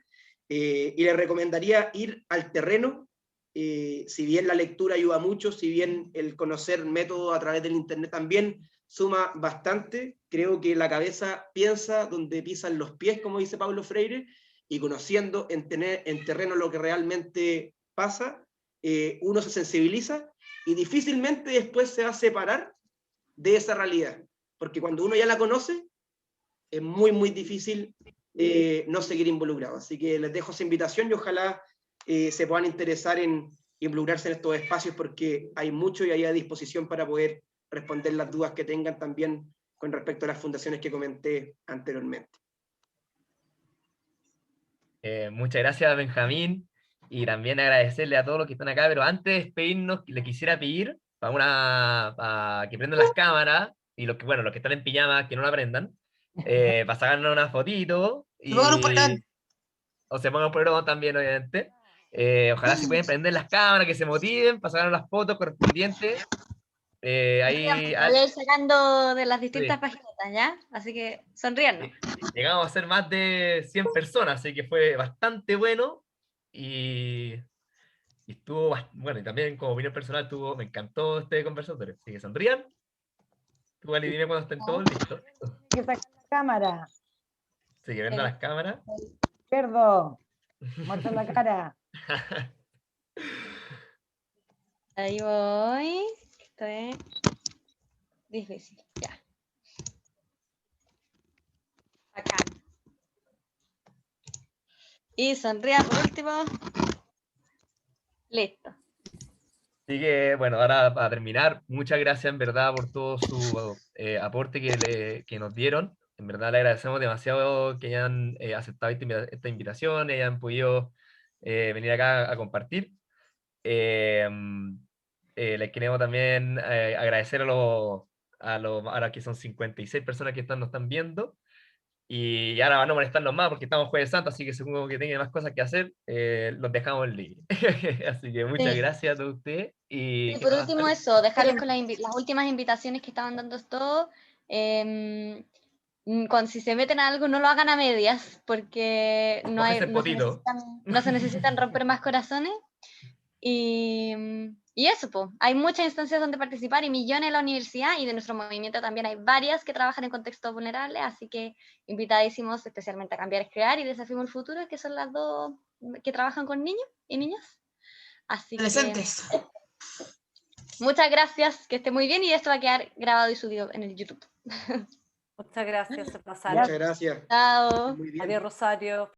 Y le recomendaría ir al terreno, si bien la lectura ayuda mucho, si bien el conocer métodos a través del internet también suma bastante, creo que la cabeza piensa donde pisan los pies, como dice Paulo Freire, y conociendo en terreno lo que realmente pasa, uno se sensibiliza y difícilmente después se va a separar de esa realidad, porque cuando uno ya la conoce, es muy, muy difícil no seguir involucrado. Así que les dejo esa invitación y ojalá se puedan interesar en involucrarse en estos espacios, porque hay mucho y hay a disposición para poder responder las dudas que tengan también con respecto a las fundaciones que comenté anteriormente. Muchas gracias, Benjamín, y también agradecerle a todos los que están acá, pero antes de despedirnos, le quisiera pedir para que prendan las cámaras, y los que están en pijama, que no la prendan, para sacarnos una fotito, o se pongan un polerón también, obviamente. Ojalá se pueden prender las cámaras, que se motiven, para sacarnos las fotos correspondientes. Voy a ir sacando de las distintas páginas, ¿ya? Así que sonríanos. Llegamos a ser más de 100 personas, así que fue bastante bueno, y estuvo, bueno, y también como opinión personal, me encantó este conversatorio, así que sonrían. Tú, Ali, dime cuando estén todos listos. Que sacar la cámara. Sí, que vendan las cámaras. Izquierdo. Muestra la cara. Ahí voy. Esto es difícil. Ya. Acá. Y sonría por último. Listo. Así que, bueno, ahora para terminar, muchas gracias en verdad por todo su aporte que nos dieron. En verdad le agradecemos demasiado que hayan aceptado esta invitación, hayan podido venir acá a compartir. Les queremos también agradecer ahora que son 56 personas que nos están viendo. Y ahora van a molestarnos más porque estamos Jueves Santo, así que supongo que tienen más cosas que hacer, los dejamos libre. Así que muchas gracias a todos ustedes. Y por último eso, dejarles con las últimas invitaciones que estaban dando todos. Si se meten a algo, no lo hagan a medias, porque no se necesitan romper más corazones. Y eso, pues, hay muchas instancias donde participar y millones en la universidad, y de nuestro movimiento también hay varias que trabajan en contextos vulnerables, así que invitadísimos especialmente a Cambiar es Crear y Desafiemos el Futuro, que son las dos que trabajan con niños y niñas. Así adolescentes. Que muchas gracias, que esté muy bien, y esto va a quedar grabado y subido en el YouTube. Muchas gracias, se pasaron. Muchas gracias. Chao. Muy bien. Adiós, Rosario.